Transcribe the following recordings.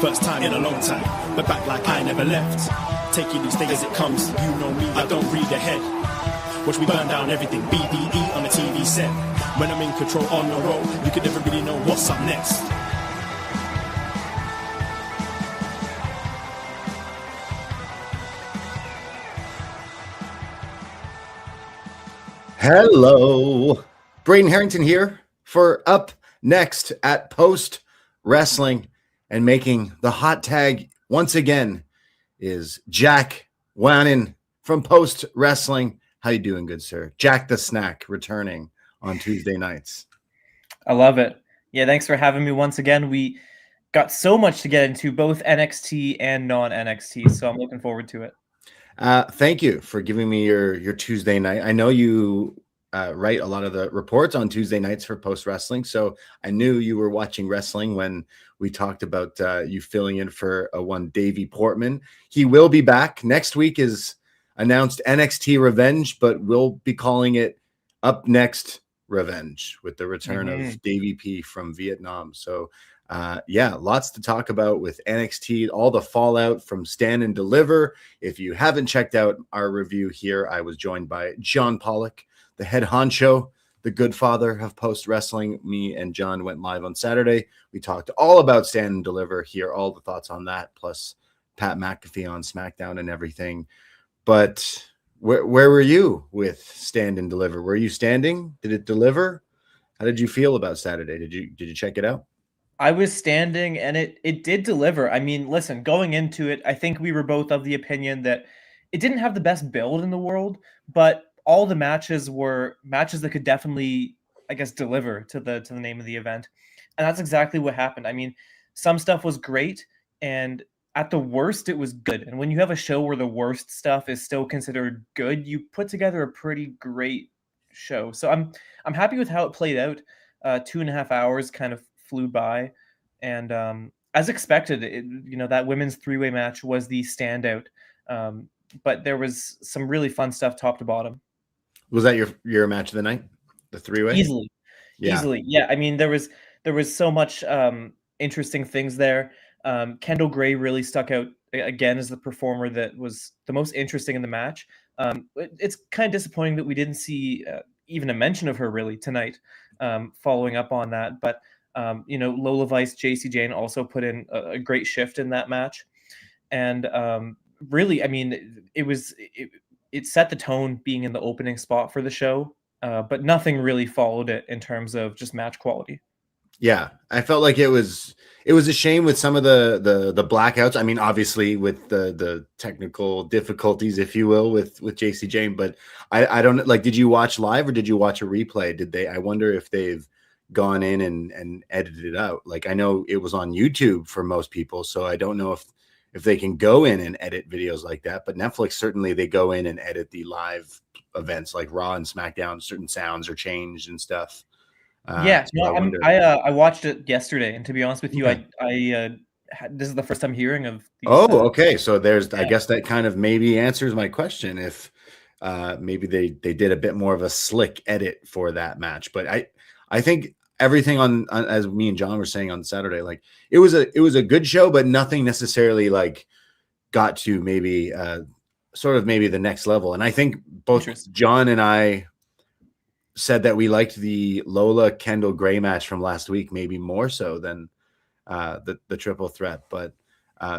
First time in a long time, but back like I never left. Taking each day as it comes, you know me, I don't read ahead. Watch me burn down everything, BDE on the TV set. When I'm in control on the road, you could never really know what's up next. Hello, Braden Herrington here for Up Next at Post Wrestling, and making the hot tag once again is Jack Wannan from Post Wrestling. How you doing, good sir? Jack the Snack returning on Tuesday nights. I love it. Yeah, thanks for having me once again. We got so much to get into, both NXT and non-NXT, so I'm looking forward to it. Thank you for giving me your Tuesday night. I know you write a lot of the reports on Tuesday nights for Post Wrestling, so I knew you were watching wrestling when we talked about you filling in for one Davie Portman. He will be back. Next week is announced NXT Revenge, but we'll be calling it upNXT Revenge with the return of Davie P from Vietnam. So yeah, lots to talk about with NXT, all the fallout from Stand and Deliver. If you haven't checked out our review here, I was joined by John Pollock, the head honcho, the good father of Post Wrestling. Me and John went live on Saturday. We talked all about Stand and Deliver here, all the thoughts on that, plus Pat McAfee on SmackDown and everything. But where were you with Stand and Deliver? Were you standing? Did it deliver? How did you feel about Saturday? Did you check it out? I was standing, and it did deliver. I mean, listen, going into it, I think we were both of the opinion that it didn't have the best build in the world, but all the matches were matches that could definitely, I guess, deliver to the name of the event. And that's exactly what happened. I mean, some stuff was great, and at the worst, it was good. And when you have a show where the worst stuff is still considered good, you put together a pretty great show. So I'm happy with how it played out. 2.5 hours kind of flew by, and as expected, that women's three-way match was the standout. But there was some really fun stuff top to bottom. Was that your match of the night? The three-way? Easily. Yeah. I mean, there was so much interesting things there. Kendall Gray really stuck out again as the performer that was the most interesting in the match. It's kind of disappointing that we didn't see even a mention of her really tonight, following up on that. But Lola Vice, JC Jane also put in a great shift in that match. And really, I mean, it set the tone being in the opening spot for the show, but nothing really followed it in terms of just match quality. Yeah, I felt like it was a shame with some of the blackouts. I mean, obviously with the technical difficulties, if you will, with JC Jane. But I don't like. Did you watch live or did you watch a replay? I wonder if they've gone in and edited it out. Like, I know it was on YouTube for most people, so I don't know if they can go in and edit videos like that. But Netflix, certainly they go in and edit the live events like Raw and SmackDown. Certain sounds are changed and stuff. Yeah, no, I watched it yesterday, and to be honest with you, okay. This is the first time hearing of these. Okay. So I guess that kind of maybe answers my question. If maybe they did a bit more of a slick edit for that match, but I think everything on as me and John were saying on Saturday, like it was a good show, but nothing necessarily like got to maybe sort of maybe the next level. And I think both John and I said that we liked the Lola Kendall Gray match from last week, maybe more so than the triple threat. But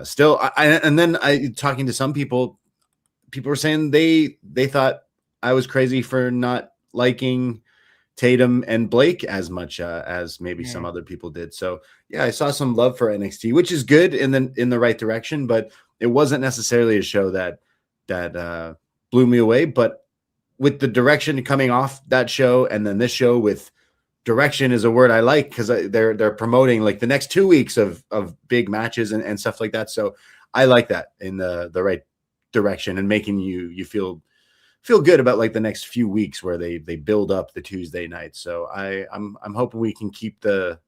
still, talking to some people were saying they thought I was crazy for not liking Tatum and Blake as much as maybe some other people did. So yeah, I saw some love for NXT, which is good in the right direction, but it wasn't necessarily a show that blew me away. But with the direction coming off that show, and then this show with direction is a word I like, because they're promoting like the next 2 weeks of big matches and stuff like that. So I like that in the right direction and making you feel good about like the next few weeks where they build up the Tuesday night. So I'm hoping we can keep the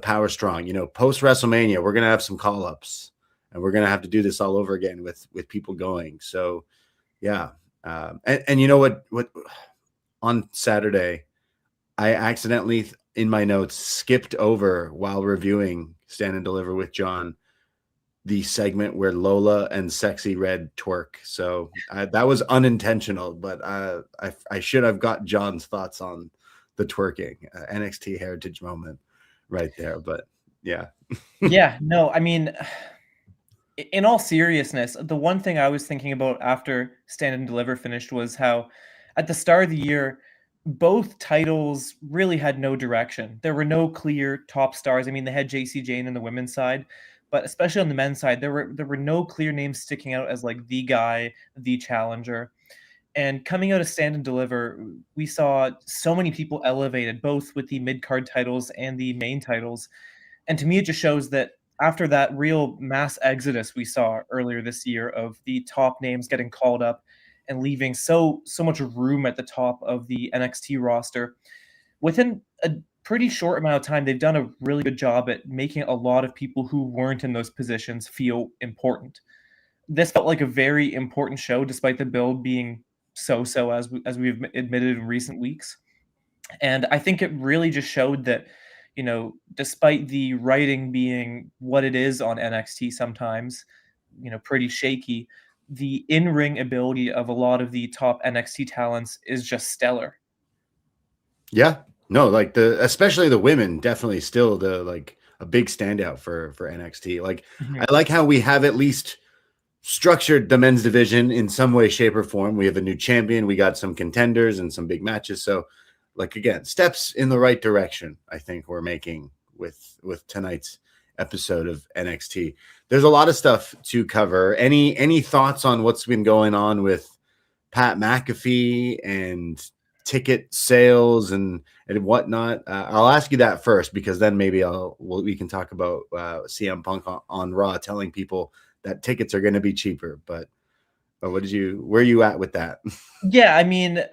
power strong. Post WrestleMania, we're gonna have some call ups, and we're gonna have to do this all over again with people going. So yeah. And you know what on Saturday, I accidentally in my notes skipped over while reviewing Stand and Deliver with John the segment where Lola and Sexy Red twerk. So that was unintentional, but I should have got John's thoughts on the twerking NXT heritage moment right there. But yeah. Yeah, no, I mean, in all seriousness, the one thing I was thinking about after Stand and Deliver finished was how at the start of the year, both titles really had no direction. There were no clear top stars. I mean, they had JC Jane in the women's side, but especially on the men's side, there were no clear names sticking out as like the guy, the challenger. And coming out of Stand and Deliver, we saw so many people elevated, both with the mid-card titles and the main titles. And to me, it just shows that after that real mass exodus we saw earlier this year of the top names getting called up and leaving so much room at the top of the NXT roster, within a pretty short amount of time, they've done a really good job at making a lot of people who weren't in those positions feel important. This felt like a very important show, despite the build being so-so, as we've admitted in recent weeks. And I think it really just showed that, you know, despite the writing being what it is on NXT sometimes, you know, pretty shaky, the in-ring ability of a lot of the top NXT talents is just stellar. Yeah, no, like especially the women, definitely still a big standout for NXT. Like, I like how we have at least structured the men's division in some way, shape, or form. We have a new champion, we got some contenders and some big matches. So, like, again, steps in the right direction, I think we're making with tonight's episode of NXT. There's a lot of stuff to cover. Any thoughts on what's been going on with Pat McAfee and ticket sales and whatnot? I'll ask you that first, because then maybe we can talk about CM Punk on Raw telling people that tickets are going to be cheaper. But where are you at with that? Yeah, I mean,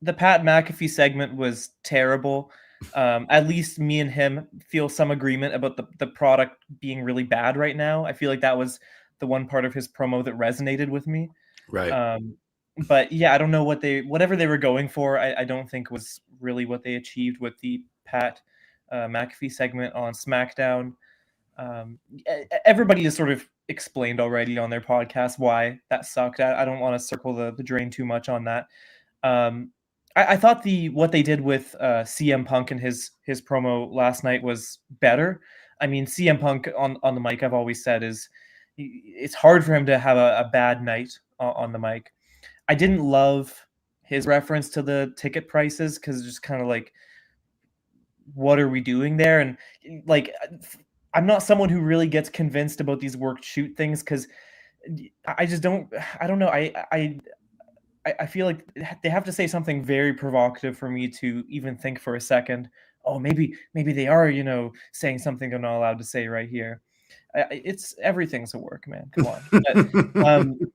the Pat McAfee segment was terrible. At least me and him feel some agreement about the product being really bad right now. I feel like that was the one part of his promo that resonated with me. Right. But yeah, I don't know whatever they were going for. I don't think was really what they achieved with the Pat McAfee segment on SmackDown. Everybody has sort of explained already on their podcast why that sucked. I don't want to circle the drain too much on that. I thought what they did with CM Punk and his promo last night was better. I mean, CM Punk on the mic, I've always said, it's hard for him to have a bad night on the mic. I didn't love his reference to the ticket prices, because it's just kind of like, what are we doing there? And like, I'm not someone who really gets convinced about these work shoot things, because I don't know. I feel like they have to say something very provocative for me to even think for a second, oh, maybe they are, you know, saying something they're not allowed to say right here. Everything's a work, man. Come on. But,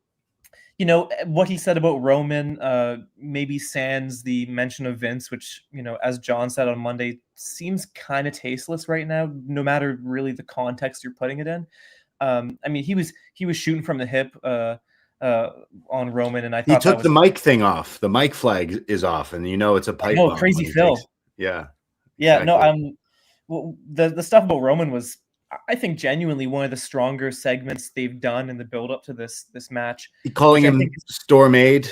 you know, what he said about Roman, maybe sans the mention of Vince, which, you know, as John said on Monday, seems kind of tasteless right now, no matter really the context you're putting it in. I mean, he was shooting from the hip on Roman, and I thought he took the mic thing off. The mic flag is off, and you know it's a pipe bomb. Crazy Phil. Yeah. Exactly. No, well, the stuff about Roman was, I think, genuinely one of the stronger segments they've done in the build up to this match. Calling him store-made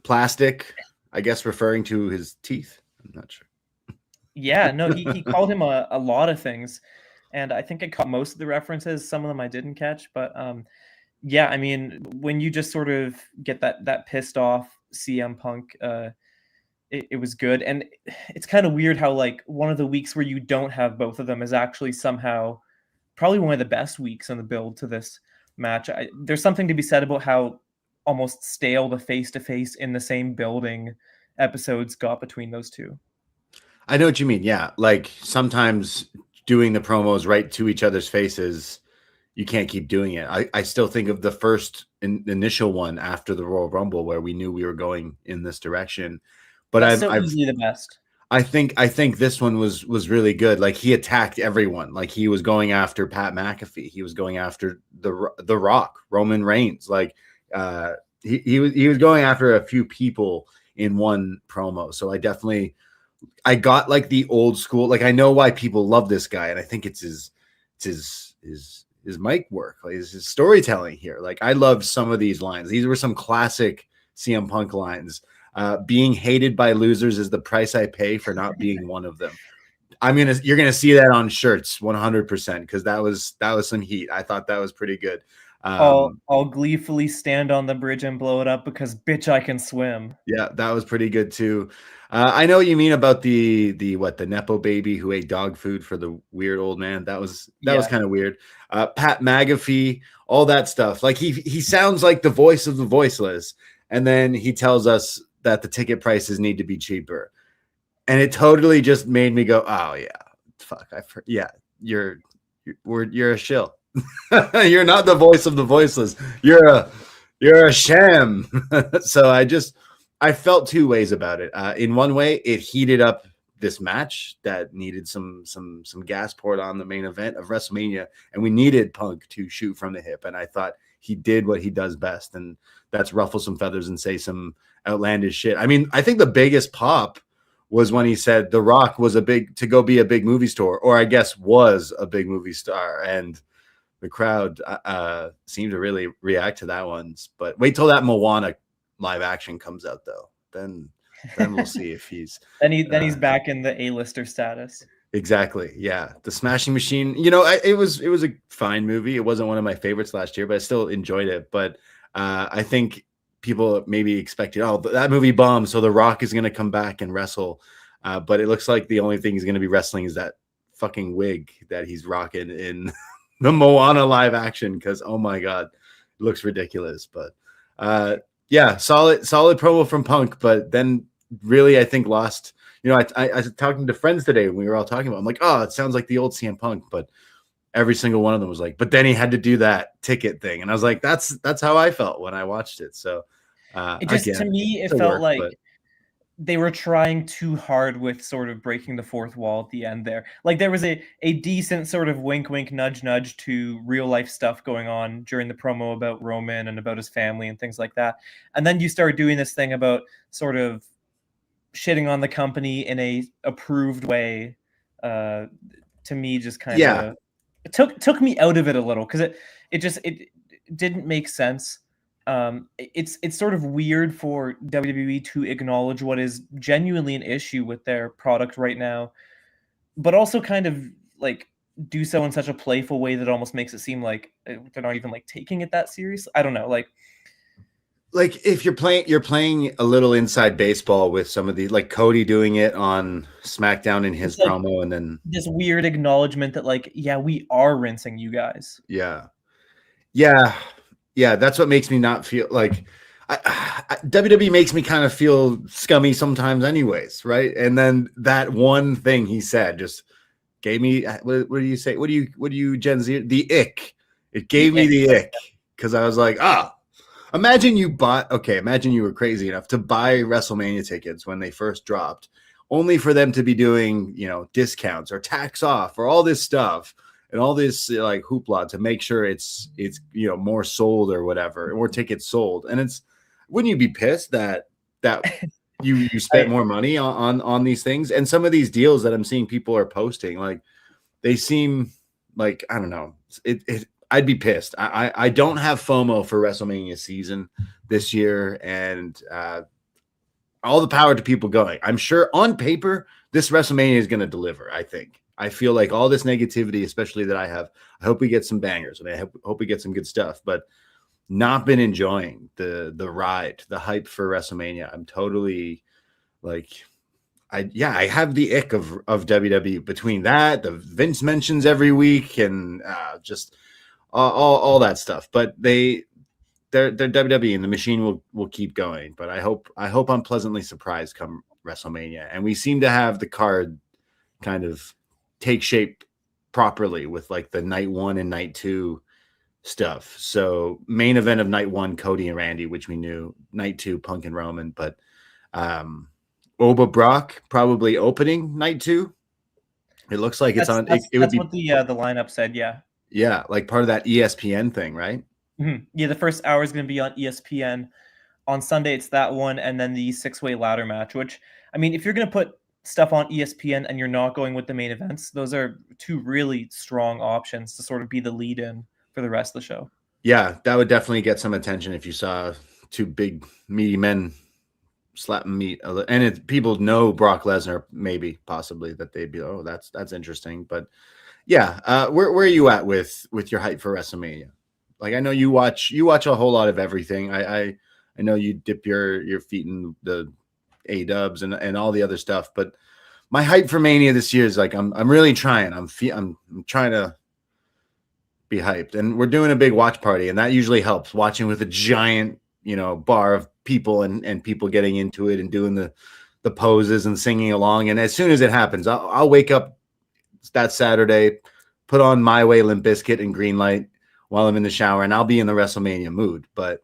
plastic, I guess referring to his teeth. I'm not sure. Yeah, no, he called him a lot of things, and I think I caught most of the references. Some of them I didn't catch, but yeah, I mean, when you just sort of get that pissed off CM Punk, it was good. And it's kind of weird how, like, one of the weeks where you don't have both of them is actually somehow probably one of the best weeks on the build to this match. There's something to be said about how almost stale the face-to-face in the same building episodes got between those two. I know what you mean. Yeah. Like, sometimes doing the promos right to each other's faces, you can't keep doing it. I still think of the first initial one after the Royal Rumble, where we knew we were going in this direction. But I've easily the best. I think this one was really good. Like, he attacked everyone. Like, he was going after Pat McAfee. He was going after the Rock, Roman Reigns. Like, he was going after a few people in one promo. So I got like the old school. Like, I know why people love this guy, and I think it's his mic work, like his storytelling here. Like I love some of these lines. These were some classic CM Punk lines. Being hated by losers is the price I pay for not being one of them. You're gonna see that on shirts 100% because that was some heat. I thought that was pretty good. I'll gleefully stand on the bridge and blow it up because bitch I can swim. Yeah, that was pretty good too. I know what you mean about the Nepo baby who ate dog food for the weird old man. That was kind of weird. Pat McAfee, all that stuff. Like he sounds like the voice of the voiceless, and then he tells us that the ticket prices need to be cheaper. And it totally just made me go, oh yeah, fuck. You're a shill. You're not the voice of the voiceless. You're a sham. So I felt two ways about it. In one way, it heated up this match that needed some gas poured on the main event of WrestleMania, and we needed Punk to shoot from the hip. And I thought he did what he does best, and that's ruffle some feathers and say some outlandish shit. I mean, I think the biggest pop was when he said The Rock was to go be a big movie star, or I guess was a big movie star. And the crowd seemed to really react to that one. But wait till that Moana live action comes out, though. Then we'll see if he's then he's back in the A-lister status. Exactly. Yeah. The Smashing Machine, it was a fine movie. It wasn't one of my favorites last year, but I still enjoyed it. But I think people maybe expected, that movie bombed, so The Rock is going to come back and wrestle. But it looks like the only thing he's going to be wrestling is that fucking wig that he's rocking in the Moana live action, because, oh my God, it looks ridiculous. But yeah, solid promo from Punk, but then really I think lost. I was talking to friends today when we were all talking about it. I'm like, oh, it sounds like the old CM Punk, but every single one of them was like, but then he had to do that ticket thing. And I was like, that's how I felt when I watched it. So to me, it felt like they were trying too hard with sort of breaking the fourth wall at the end there. Like there was a decent sort of wink, wink, nudge, nudge to real life stuff going on during the promo about Roman and about his family and things like that. And then you start doing this thing about sort of shitting on the company in a approved way. To me, just kind of it took me out of it a little, because it didn't make sense. It's sort of weird for WWE to acknowledge what is genuinely an issue with their product right now, but also kind of like do so in such a playful way that almost makes it seem like they're not even like taking it that seriously. I don't know, like if you're playing a little inside baseball with some of the, like Cody doing it on SmackDown in his promo, and then this weird acknowledgement that like, yeah, we are rinsing you guys. Yeah, that's what makes me not feel like WWE makes me kind of feel scummy sometimes anyways, right? And then that one thing he said just gave me, what do you say? What do you Gen Z? The ick. It gave me the ick, because I was like, imagine you were crazy enough to buy WrestleMania tickets when they first dropped, only for them to be doing, discounts or tax off or all this stuff. And all this like hoopla to make sure it's more sold or whatever, more tickets sold. And wouldn't you be pissed that you spent more money on these things? And some of these deals that I'm seeing people are posting, like they seem like, I don't know, I'd be pissed. I don't have FOMO for WrestleMania season this year, and all the power to people going. I'm sure on paper this WrestleMania is going to deliver. I feel like all this negativity, especially that I have, I hope we get some bangers, and I hope we get some good stuff, but not been enjoying the ride, the hype for WrestleMania. I'm totally like, I have the ick of WWE between that, the Vince mentions every week, and just all that stuff. But they're WWE, and the machine will keep going. But I hope I'm pleasantly surprised come WrestleMania, and we seem to have the card kind of take shape properly with like the night 1 and night 2 stuff. So main event of night 1, Cody and Randy, which we knew. Night 2, Punk and Roman. But Oba Brock probably opening night 2. It looks like it's on. It would be what the lineup said. Yeah, like part of that ESPN thing, right? Mm-hmm. Yeah, the first hour is going to be on ESPN. On Sunday, it's that one, and then the 6-way ladder match. Which, I mean, if you're going to put stuff on ESPN and you're not going with the main events, those are two really strong options to sort of be the lead in for the rest of the show. Yeah, that would definitely get some attention if you saw two big meaty men slapping meat. And people know Brock Lesnar, maybe, possibly, that they'd be, oh, that's interesting. But yeah, where are you at with your hype for WrestleMania? Like, I know you watch a whole lot of everything. I know you dip your feet in the A-dubs and all the other stuff, but my hype for Mania this year is like I'm really trying. I'm trying to be hyped, and we're doing a big watch party, and that usually helps. Watching with a giant, bar of people and people getting into it and doing the poses and singing along. And as soon as it happens, I'll wake up that Saturday, put on My Way, Limp Bizkit, and Greenlight while I'm in the shower, and I'll be in the WrestleMania mood. But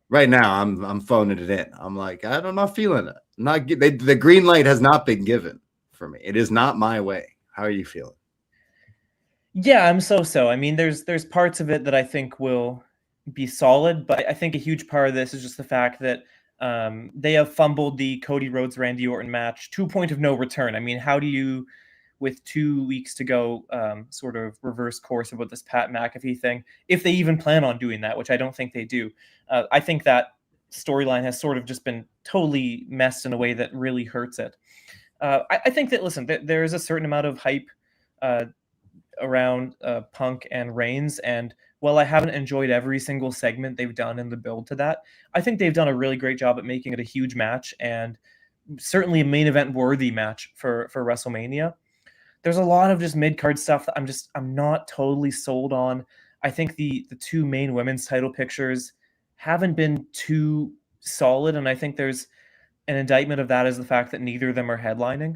right now, I'm phoning it in. I'm like, I'm not feeling it. The green light has not been given for me. It is not my way. How are you feeling? Yeah, I'm so. I mean, there's parts of it that I think will be solid, but I think a huge part of this is just the fact that they have fumbled the Cody Rhodes Randy Orton match to a point of no return. I mean, how do you, with 2 weeks to go, sort of reverse course about this Pat McAfee thing, if they even plan on doing that, which I don't think they do. I think that storyline has sort of just been totally messed in a way that really hurts it. I think that, listen, there is a certain amount of hype around Punk and Reigns, and while I haven't enjoyed every single segment they've done in the build to that, I think they've done a really great job at making it a huge match, and certainly a main event worthy match for WrestleMania. There's a lot of just mid-card stuff that I'm not totally sold on. I think the two main women's title pictures haven't been too solid, and I think there's an indictment of that is the fact that neither of them are headlining.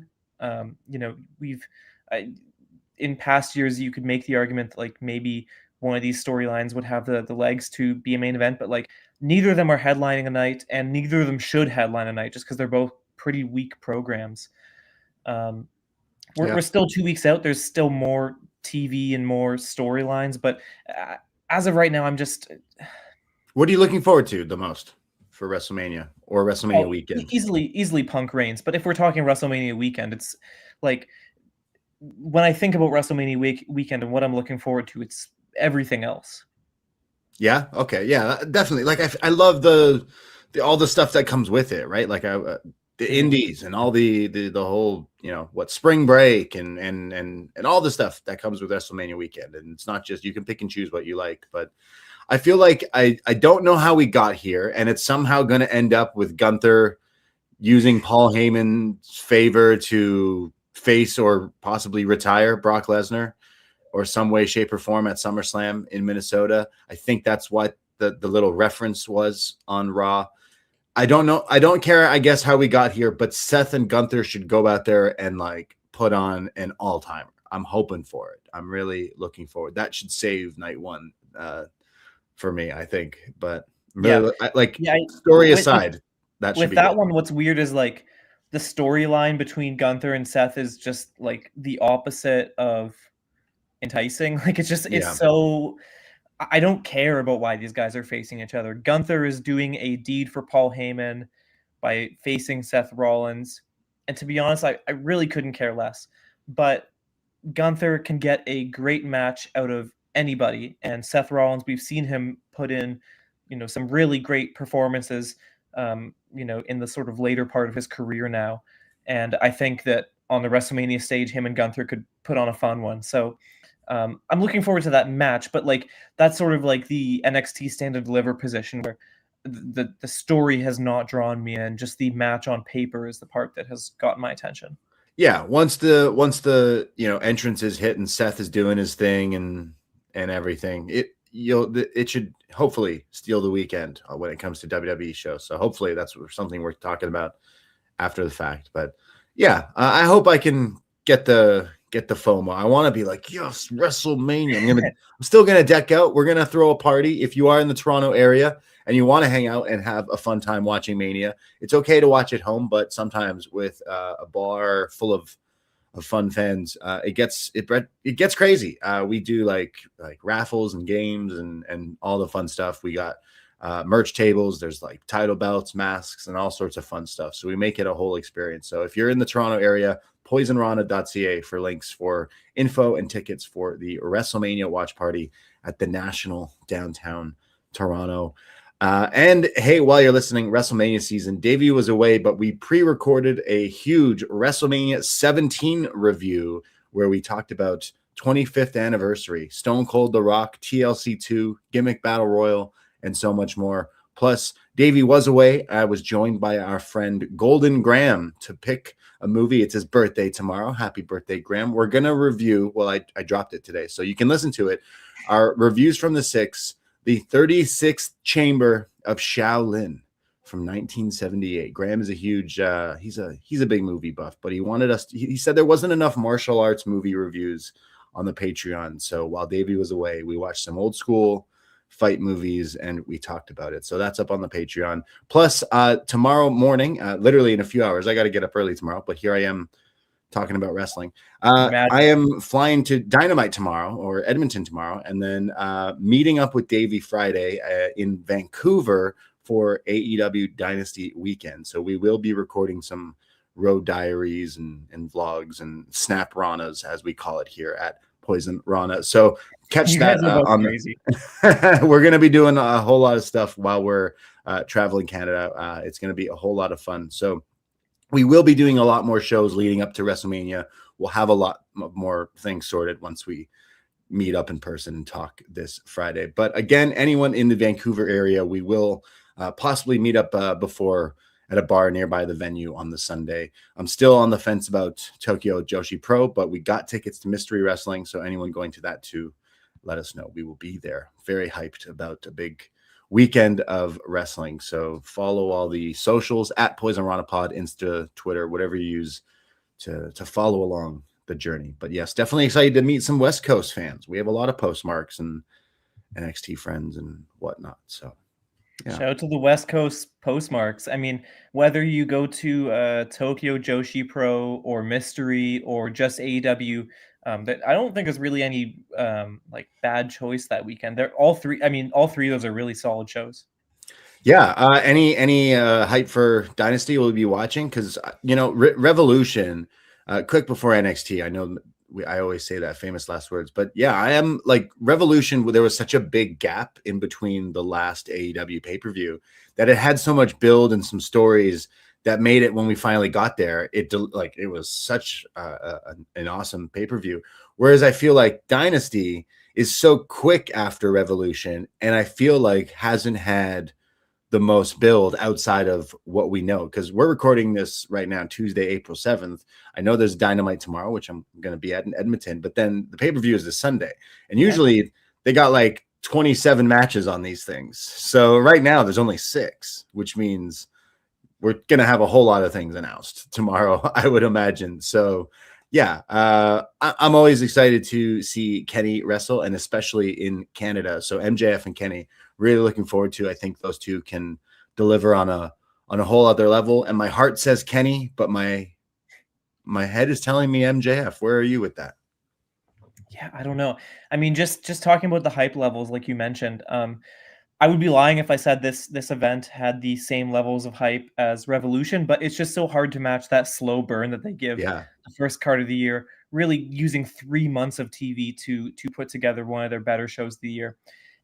In past years, you could make the argument that, like, maybe one of these storylines would have the legs to be a main event, but like neither of them are headlining a night, and neither of them should headline a night just because they're both pretty weak programs. We're still 2 weeks out. There's still more TV and more storylines, but as of right now, I'm just. What are you looking forward to the most for WrestleMania or WrestleMania weekend? Easily Punk Reigns. But if we're talking WrestleMania weekend, it's like when I think about WrestleMania weekend and what I'm looking forward to, it's everything else. Yeah. Okay. Yeah, definitely. Like I love all the stuff that comes with it, right? Like the indies and all the whole, spring break and all the stuff that comes with WrestleMania weekend. And it's not just, you can pick and choose what you like, but I feel like I don't know how we got here, and it's somehow going to end up with Gunther using Paul Heyman's favor to face or possibly retire Brock Lesnar or some way, shape, or form at SummerSlam in Minnesota. I think that's what the little reference was on Raw. I don't know. I don't care, I guess, how we got here, but Seth and Gunther should go out there and like put on an all-timer. I'm hoping for it. I'm really looking forward. That should save night one for me, I think. But really, story aside, that should be that good. One. What's weird is like the storyline between Gunther and Seth is just like the opposite of enticing. Like it's so. I don't care about why these guys are facing each other. Gunther is doing a deed for Paul Heyman by facing Seth Rollins. And to be honest, I really couldn't care less. But Gunther can get a great match out of anybody. And Seth Rollins, we've seen him put in, some really great performances, in the sort of later part of his career now. And I think that on the WrestleMania stage, him and Gunther could put on a fun one. So I'm looking forward to that match, but like that's sort of like the NXT Stand and Deliver position where the story has not drawn me in. Just the match on paper is the part that has gotten my attention. Yeah, once the entrances hit and Seth is doing his thing and everything, it should hopefully steal the weekend when it comes to WWE shows. So hopefully that's something we're talking about after the fact. But yeah, I hope I can get the FOMO. I want to be like, yes, WrestleMania. I'm still gonna deck out. We're gonna throw a party. If you are in the Toronto area and you want to hang out and have a fun time watching Mania, it's okay to watch at home, but sometimes with a bar full of fun fans, it gets crazy. We do like raffles and games and all the fun stuff. We got merch tables. There's like title belts, masks, and all sorts of fun stuff. So we make it a whole experience. So if you're in the Toronto area, Poisonrana.ca for links for info and tickets for the WrestleMania watch party at the National downtown Toronto. And hey, while you're listening, WrestleMania season, Davie was away, but we pre-recorded a huge WrestleMania 17 review where we talked about 25th anniversary, Stone Cold The Rock, TLC 2, Gimmick Battle Royal, and so much more. Plus, Davie was away. I was joined by our friend Golden Graham to pick a movie. It's his birthday tomorrow. Happy birthday, Graham. We're going to review, well, I dropped it today, so you can listen to it. Our reviews from the 6th, the 36th Chamber of Shaolin from 1978. Graham is a huge, he's a big movie buff, but he wanted us to, he said there wasn't enough martial arts movie reviews on the Patreon. So while Davie was away, we watched some old school fight movies and we talked about it. So that's up on the Patreon. Plus, tomorrow morning, literally in a few hours, I got to get up early tomorrow, but here I am talking about wrestling. I am flying to Dynamite tomorrow or Edmonton tomorrow, and then meeting up with Davie Friday in Vancouver for AEW Dynasty weekend. So we will be recording some road diaries and vlogs and snap ranas, as we call it here at Poisonrana. So catch that on crazy. We're going to be doing a whole lot of stuff while we're traveling Canada. It's going to be a whole lot of fun. So we will be doing a lot more shows leading up to WrestleMania. We'll have a lot more things sorted once we meet up in person and talk this Friday. But again, anyone in the Vancouver area, we will possibly meet up before at a bar nearby the venue on the Sunday. I'm still on the fence about Tokyo Joshi Pro, but we got tickets to Mystery Wrestling. So anyone going to that too, let us know. We will be there. Very hyped about a big weekend of wrestling. So follow all the socials at Poisonrana Pod, Insta, Twitter, whatever you use to follow along the journey. But yes, definitely excited to meet some West Coast fans. We have a lot of postmarks and NXT friends and whatnot. So yeah. Shout out to the West Coast postmarks. I mean, whether you go to Tokyo Joshi Pro or Mystery or just AEW, that I don't think there's really any like bad choice that weekend. They're all three. I mean, all three of those are really solid shows. Yeah. Any hype for Dynasty we'll be watching? Because Revolution. Quick before NXT. I know I always say that famous last words, but yeah, I am like Revolution. There was such a big gap in between the last AEW pay-per-view that it had so much build and some stories that made it when we finally got there. It was such an awesome pay-per-view. Whereas I feel like Dynasty is so quick after Revolution, and I feel like hasn't had the most build outside of what we know, because we're recording this right now, Tuesday, April 7th. I know there's Dynamite tomorrow, which I'm going to be at in Edmonton, but then the pay-per-view is this Sunday. And usually they got like 27 matches on these things. So right now there's only 6, which means we're going to have a whole lot of things announced tomorrow, I would imagine. So yeah, I'm always excited to see Kenny wrestle, and especially in Canada. So MJF and Kenny, really looking forward to. I think those two can deliver on a whole other level. And my heart says Kenny, but my head is telling me MJF. Where are you with that? Yeah, I don't know. I mean, just talking about the hype levels, like you mentioned, I would be lying if I said this event had the same levels of hype as Revolution, but it's just so hard to match that slow burn that they give the first card of the year, really using 3 months of TV to put together one of their better shows of the year.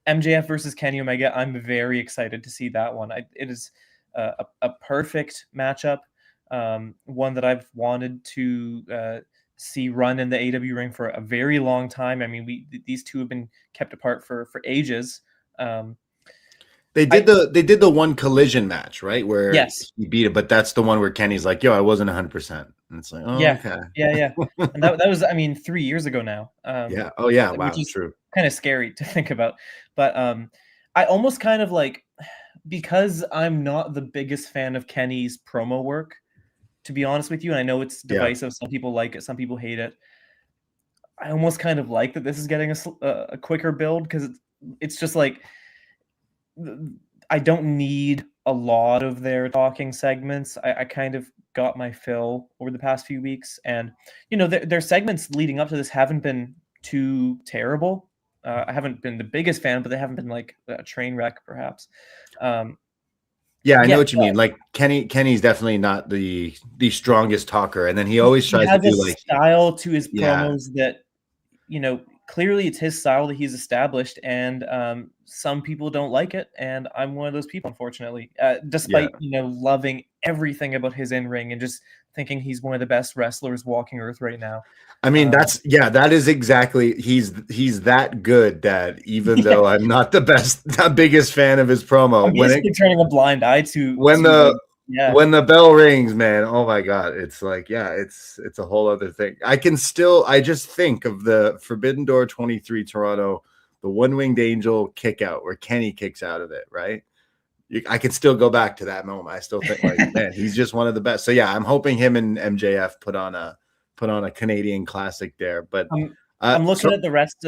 MJF versus Kenny Omega, I'm very excited to see that one. It is a perfect matchup, one that I've wanted to see run in the AEW ring for a very long time. I mean, these two have been kept apart for ages. They did the one collision match, right? Where he beat it, but that's the one where Kenny's like, "Yo, I wasn't 100%," and it's like, "Oh, okay, yeah." And that was, I mean, 3 years ago now. Yeah. Oh, yeah. Wow. Which is True. Kind of scary to think about, but I almost kind of like, because I'm not the biggest fan of Kenny's promo work, to be honest with you, and I know it's divisive. Some people like it, some people hate it. I almost kind of like that this is getting a quicker build, because it's just like, I don't need a lot of their talking segments. I kind of got my fill over the past few weeks, and their segments leading up to this haven't been too terrible. I haven't been the biggest fan, but they haven't been like a train wreck, perhaps. I know what you mean. Like Kenny's definitely not the strongest talker, and then he always tries to do like style to his promos that clearly it's his style that he's established, and some people don't like it, and I'm one of those people, unfortunately. Despite loving everything about his in-ring and just thinking he's one of the best wrestlers walking earth right now. I mean, that is exactly, he's that good that even though I'm not the biggest fan of his promo, I'm basically turning a blind eye to when the bell rings, man, oh my God, it's like, it's a whole other thing. I just think of the Forbidden Door 23 Toronto, the One-Winged Angel kick out where Kenny kicks out of it, right? I can still go back to that moment. I still think, like, man, he's just one of the best. So yeah, I'm hoping him and MJF put on a Canadian classic there. But I'm looking at the rest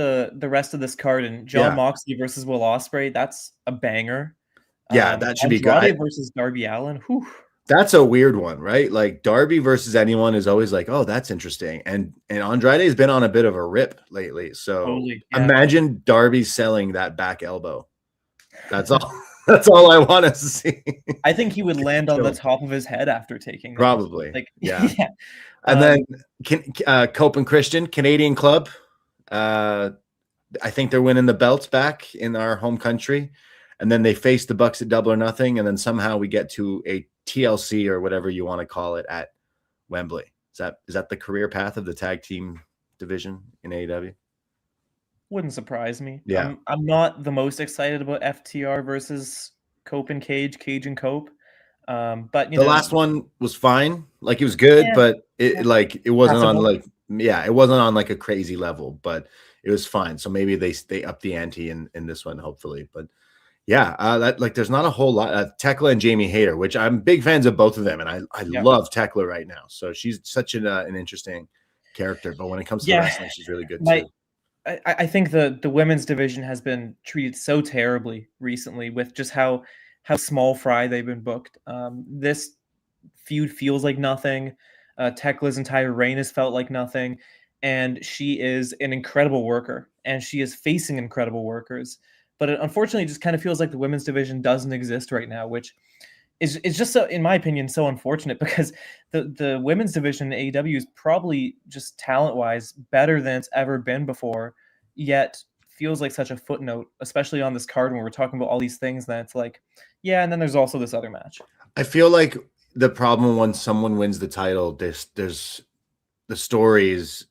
of this card, and Jon Moxley versus Will Ospreay. That's a banger. Yeah, that should be good. Andrade versus Darby Allin. Whew. That's a weird one, right? Like Darby versus anyone is always like, oh, that's interesting. And Andrade has been on a bit of a rip lately. So imagine Darby selling that back elbow. That's all. That's all I want to see. I think he would land on the top of his head after taking that. Probably. Like, yeah. And then Cope and Christian, Canadian club. I think they're winning the belts back in our home country. And then they face the Bucks at Double or Nothing. And then somehow we get to a TLC or whatever you want to call it at Wembley. Is that the career path of the tag team division in AEW? Wouldn't surprise me. Yeah. I'm not the most excited about FTR versus Cope and Cage and Cope. But the last one was fine. Like, it was good, but it wasn't on it wasn't on like a crazy level, but it was fine. So maybe they up the ante in this one, hopefully. But there's not a whole lot. Tekla and Jamie Hayter, which I'm big fans of both of them, and I love Tekla right now. So she's such an interesting character. But when it comes to wrestling, she's really good too. I think the women's division has been treated so terribly recently with just how small fry they've been booked. This feud feels like nothing. Tekla's entire reign has felt like nothing, and she is an incredible worker, and she is facing incredible workers. But it unfortunately just kind of feels like the women's division doesn't exist right now, which is just so, in my opinion, so unfortunate, because the women's division in AEW is probably just talent-wise better than it's ever been before, yet feels like such a footnote, especially on this card when we're talking about all these things, that it's like, and then there's also this other match. I feel like the problem when someone wins the title, there's the stories,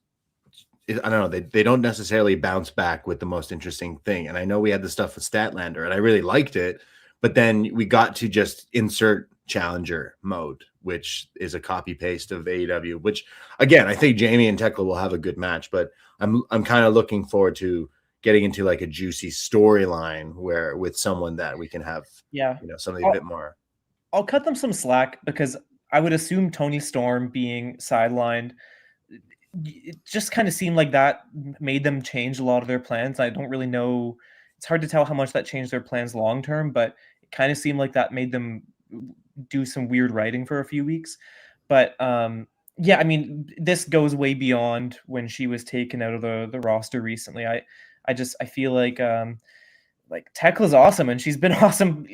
I don't know, they don't necessarily bounce back with the most interesting thing. And I know we had the stuff with Statlander, and I really liked it, but then we got to just insert challenger mode, which is a copy paste of AEW, which again, I think Jamie and Tekla will have a good match, but I'm kind of looking forward to getting into like a juicy storyline where with someone that we can have, something a bit more. I'll cut them some slack, because I would assume Tony Storm being sidelined, it just kind of seemed like that made them change a lot of their plans. I don't really know. It's hard to tell how much that changed their plans long term, but it kind of seemed like that made them do some weird writing for a few weeks. But I mean, this goes way beyond when she was taken out of the roster recently. I feel like Tekla's awesome, and she's been awesome,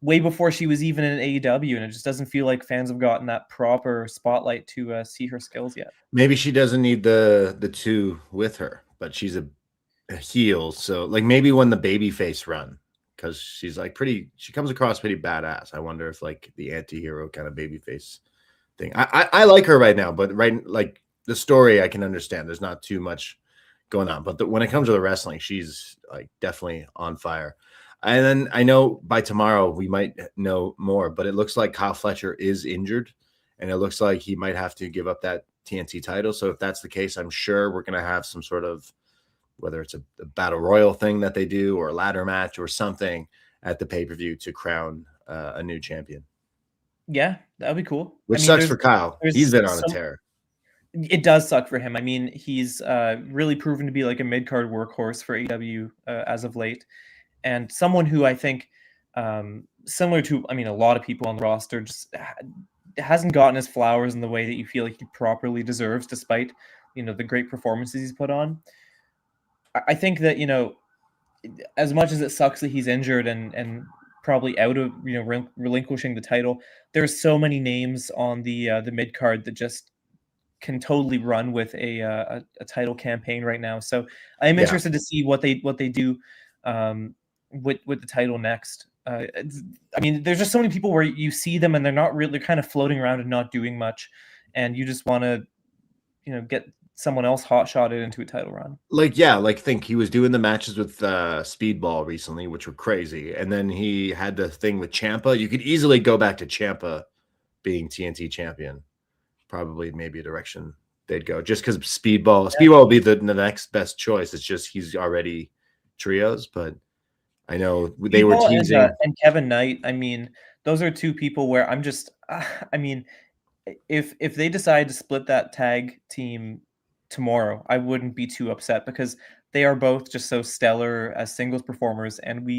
way before she was even in AEW, and it just doesn't feel like fans have gotten that proper spotlight to see her skills yet. Maybe she doesn't need the two with her, but she's a heel, so like maybe when the babyface run, because she's like she comes across pretty badass. I wonder if like the anti-hero kind of babyface thing. I like her right now, but like the story I can understand. There's not too much going on, but when it comes to the wrestling, she's like definitely on fire. And then I know by tomorrow we might know more, but it looks like Kyle Fletcher is injured, and it looks like he might have to give up that TNT title. So if that's the case, I'm sure we're going to have some sort of, whether it's a battle royal thing that they do or a ladder match or something at the pay-per-view to crown a new champion. Yeah, that'd be cool. Which sucks for Kyle. He's been on a tear. It does suck for him. I mean, he's really proven to be like a mid-card workhorse for AEW as of late, and someone who I think, similar to, a lot of people on the roster, just hasn't gotten his flowers in the way that you feel like he properly deserves, despite the great performances he's put on. I think that as much as it sucks that he's injured and probably out of relinquishing the title, there's so many names on the mid card that just can totally run with a title campaign right now. So I'm interested to see what they do with the title next. I mean, there's just so many people where you see them and they're kind of floating around and not doing much, and you just want to, get someone else hot-shotted into a title run. Think he was doing the matches with Speedball recently, which were crazy, and then he had the thing with Ciampa. You could easily go back to Ciampa being TNT champion. Probably maybe a direction they'd go, just because Speedball will be the next best choice. It's just he's already trios, but I know they were teasing. And Kevin Knight, I mean, those are two people where I'm just, I mean, if they decide to split that tag team tomorrow, I wouldn't be too upset, because they are both just so stellar as singles performers. And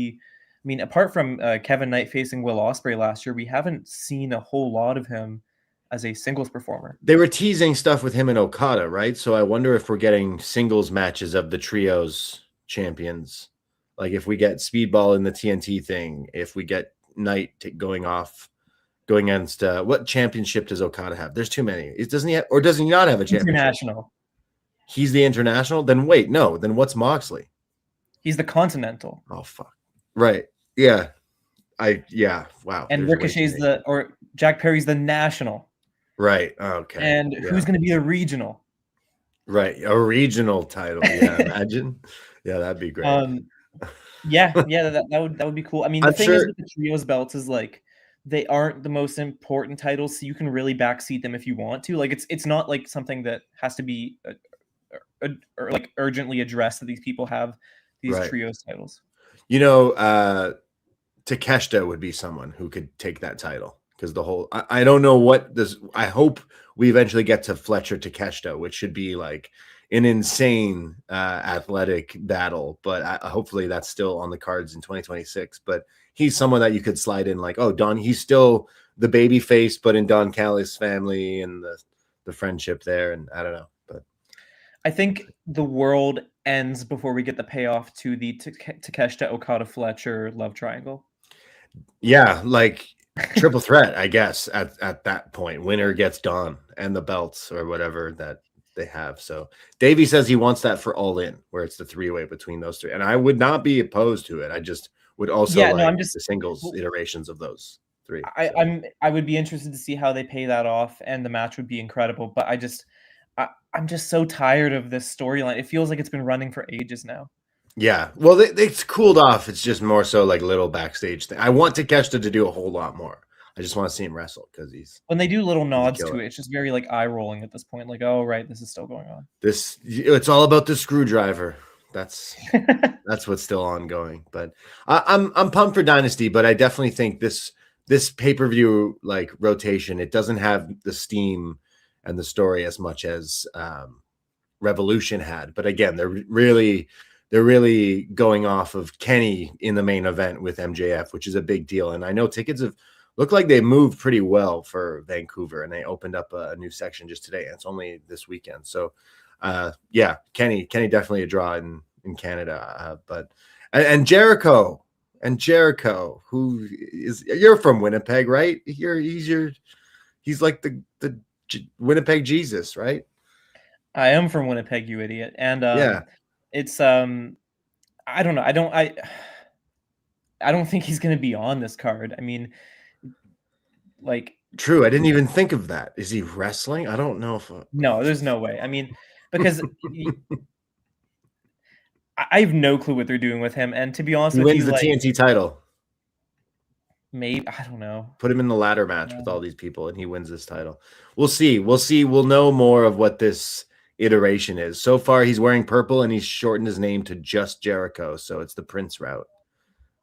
apart from Kevin Knight facing Will Ospreay last year, we haven't seen a whole lot of him as a singles performer. They were teasing stuff with him and Okada, right? So I wonder if we're getting singles matches of the trios champions. Like if we get Speedball in the TNT thing, if we get Knight going against what championship does Okada have? There's too many. Does he not have a championship? International. He's the international? Then wait, no. Then what's Moxley? He's the continental. Oh fuck. Right. Yeah. Wow. And Ricochet's Jack Perry's the national. Right. Okay. And who's going to be the regional? Right. A regional title. Yeah. Imagine. Yeah, that'd be great. That would be cool. I mean, the thing is with the trios belts is like they aren't the most important titles, so you can really backseat them if you want to. Like it's not like something that has to be like urgently addressed that these people have these trios titles. Takeshita would be someone who could take that title, because I don't know what this. I hope we eventually get to Fletcher Takeshita, which should be like an insane athletic battle, but hopefully that's still on the cards in 2026. But he's someone that you could slide in, like, he's still the baby face, but in Don Callis' family and the friendship there, and I don't know. But I think the world ends before we get the payoff to the Takeshita Okada Fletcher love triangle. Yeah, like triple threat, I guess, at that point. Winner gets Don and the belts or whatever that they have. So Davey says he wants that for All In, where it's the three-way between those three. And I would not be opposed to it. I just would also the singles iterations of those three. I would be interested to see how they pay that off, and the match would be incredible. But I'm just so tired of this storyline. It feels like it's been running for ages now. Yeah. Well, it's cooled off. It's just more so like little backstage thing. I want Takeshita to do a whole lot more. I just want to see him wrestle, because when they do little nods to it, it's just very like eye rolling at this point. Like, oh right, this is still going on. It's all about the screwdriver. That's what's still ongoing. But I'm pumped for Dynasty, but I definitely think this pay-per-view like rotation, it doesn't have the steam and the story as much as Revolution had. But again, they're really going off of Kenny in the main event with MJF, which is a big deal. And I know tickets have looked like they moved pretty well for Vancouver, and they opened up a new section just today. And it's only this weekend. So Kenny definitely a draw in Canada. And Jericho, who is, you're from Winnipeg, right? He's like the Winnipeg Jesus, right? I am from Winnipeg, you idiot. And it's I don't know. I don't think he's going to be on this card. I mean, like, true. I didn't even think of that. Is he wrestling? I don't know if. No, there's no way. I mean, because I have no clue what they're doing with him. And to be honest, he wins the TNT title. Maybe, I don't know. Put him in the ladder match with all these people, and he wins this title. We'll see. We'll know more of what this iteration is. So far, he's wearing purple, and he's shortened his name to just Jericho, so it's the Prince route.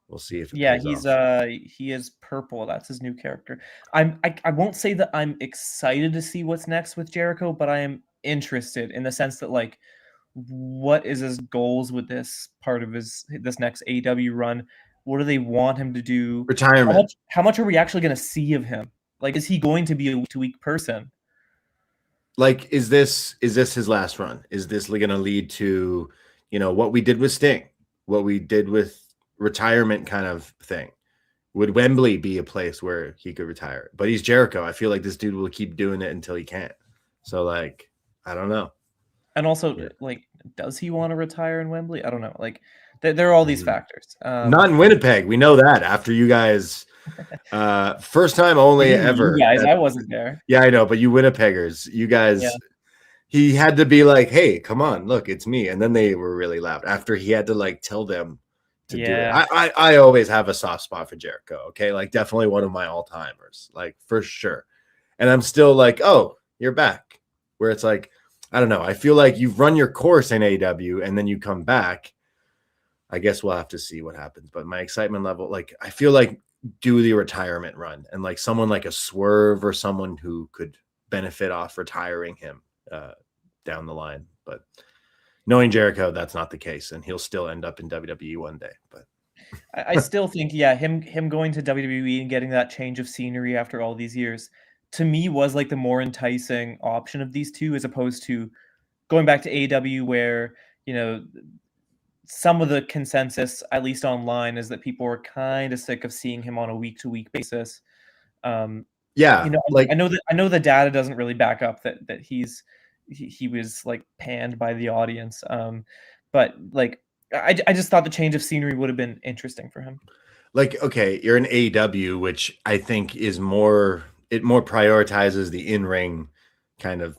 We'll see if he is purple. That's his new character. I won't say that I'm excited to see what's next with Jericho, but I am interested in the sense that, like, what is his goals with this part of this next AEW run? What do they want him to do? Retirement. How much are we actually going to see of him? Like, is he going to be a week-to-week person? Like, is this his last run? Is this going to lead to, what we did with Sting, what we did with retirement kind of thing? Would Wembley be a place where he could retire? But he's Jericho. I feel like this dude will keep doing it until he can't. So, like, I don't know. And also, like, does he want to retire in Wembley? I don't know. Like, there are all these factors. Not in Winnipeg. We know that after you guys, first time only ever. You guys, I wasn't there. Yeah, I know, but you Winnipeggers, you guys, he had to be like, hey, come on, look, it's me. And then they were really loud after he had to like tell them to do it. I always have a soft spot for Jericho. Okay. Like definitely one of my all timers, like for sure. And I'm still like, oh, you're back. Where it's like, I don't know. I feel like you've run your course in AEW and then you come back. I guess we'll have to see what happens. But my excitement level, like I feel like do the retirement run and like someone like a Swerve or someone who could benefit off retiring him down the line. But knowing Jericho, that's not the case. And he'll still end up in WWE one day. But I still think, him going to WWE and getting that change of scenery after all these years, to me was like the more enticing option of these two, as opposed to going back to AEW where, you know, some of the consensus, at least online, is that people were kind of sick of seeing him on a week-to-week basis. You know, like I know the data doesn't really back up that he was like panned by the audience. But like I just thought the change of scenery would have been interesting for him. Like, okay, you're in AEW, which I think is more prioritizes the in-ring kind of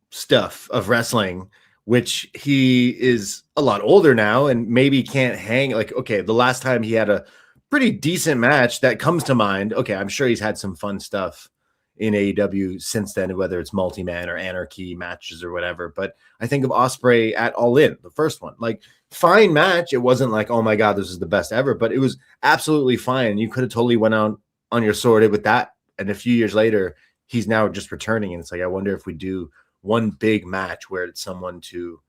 stuff of wrestling, which he is a lot older now and maybe can't hang. Like, okay, the last time he had a pretty decent match that comes to mind. Okay, I'm sure he's had some fun stuff in AEW since then, whether it's multi-man or anarchy matches or whatever. But I think of Ospreay at All In, the first one, like fine match. It wasn't like, oh my God, this is the best ever, but it was absolutely fine. You could have totally went on your sword with that. And a few years later, he's now just returning. And it's like, I wonder if we do one big match where it's someone to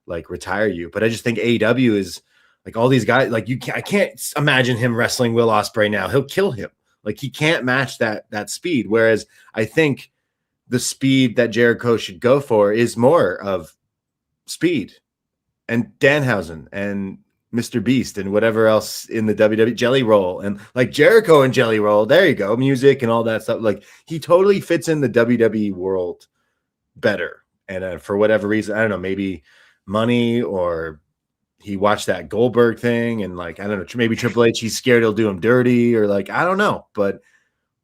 like retire you. But I just think AEW is like all these guys, like I can't imagine him wrestling Will Ospreay now. He'll kill him. Like he can't match that speed. Whereas I think the speed that Jericho should go for is more of speed and Danhausen and Mr. Beast and whatever else in the WWE Jelly Roll and like Jericho and Jelly Roll. There you go. Music and all that stuff. Like he totally fits in the WWE world better. And for whatever reason, I don't know, maybe money or he watched that Goldberg thing and like, I don't know, maybe Triple H, he's scared he'll do him dirty or like, I don't know, but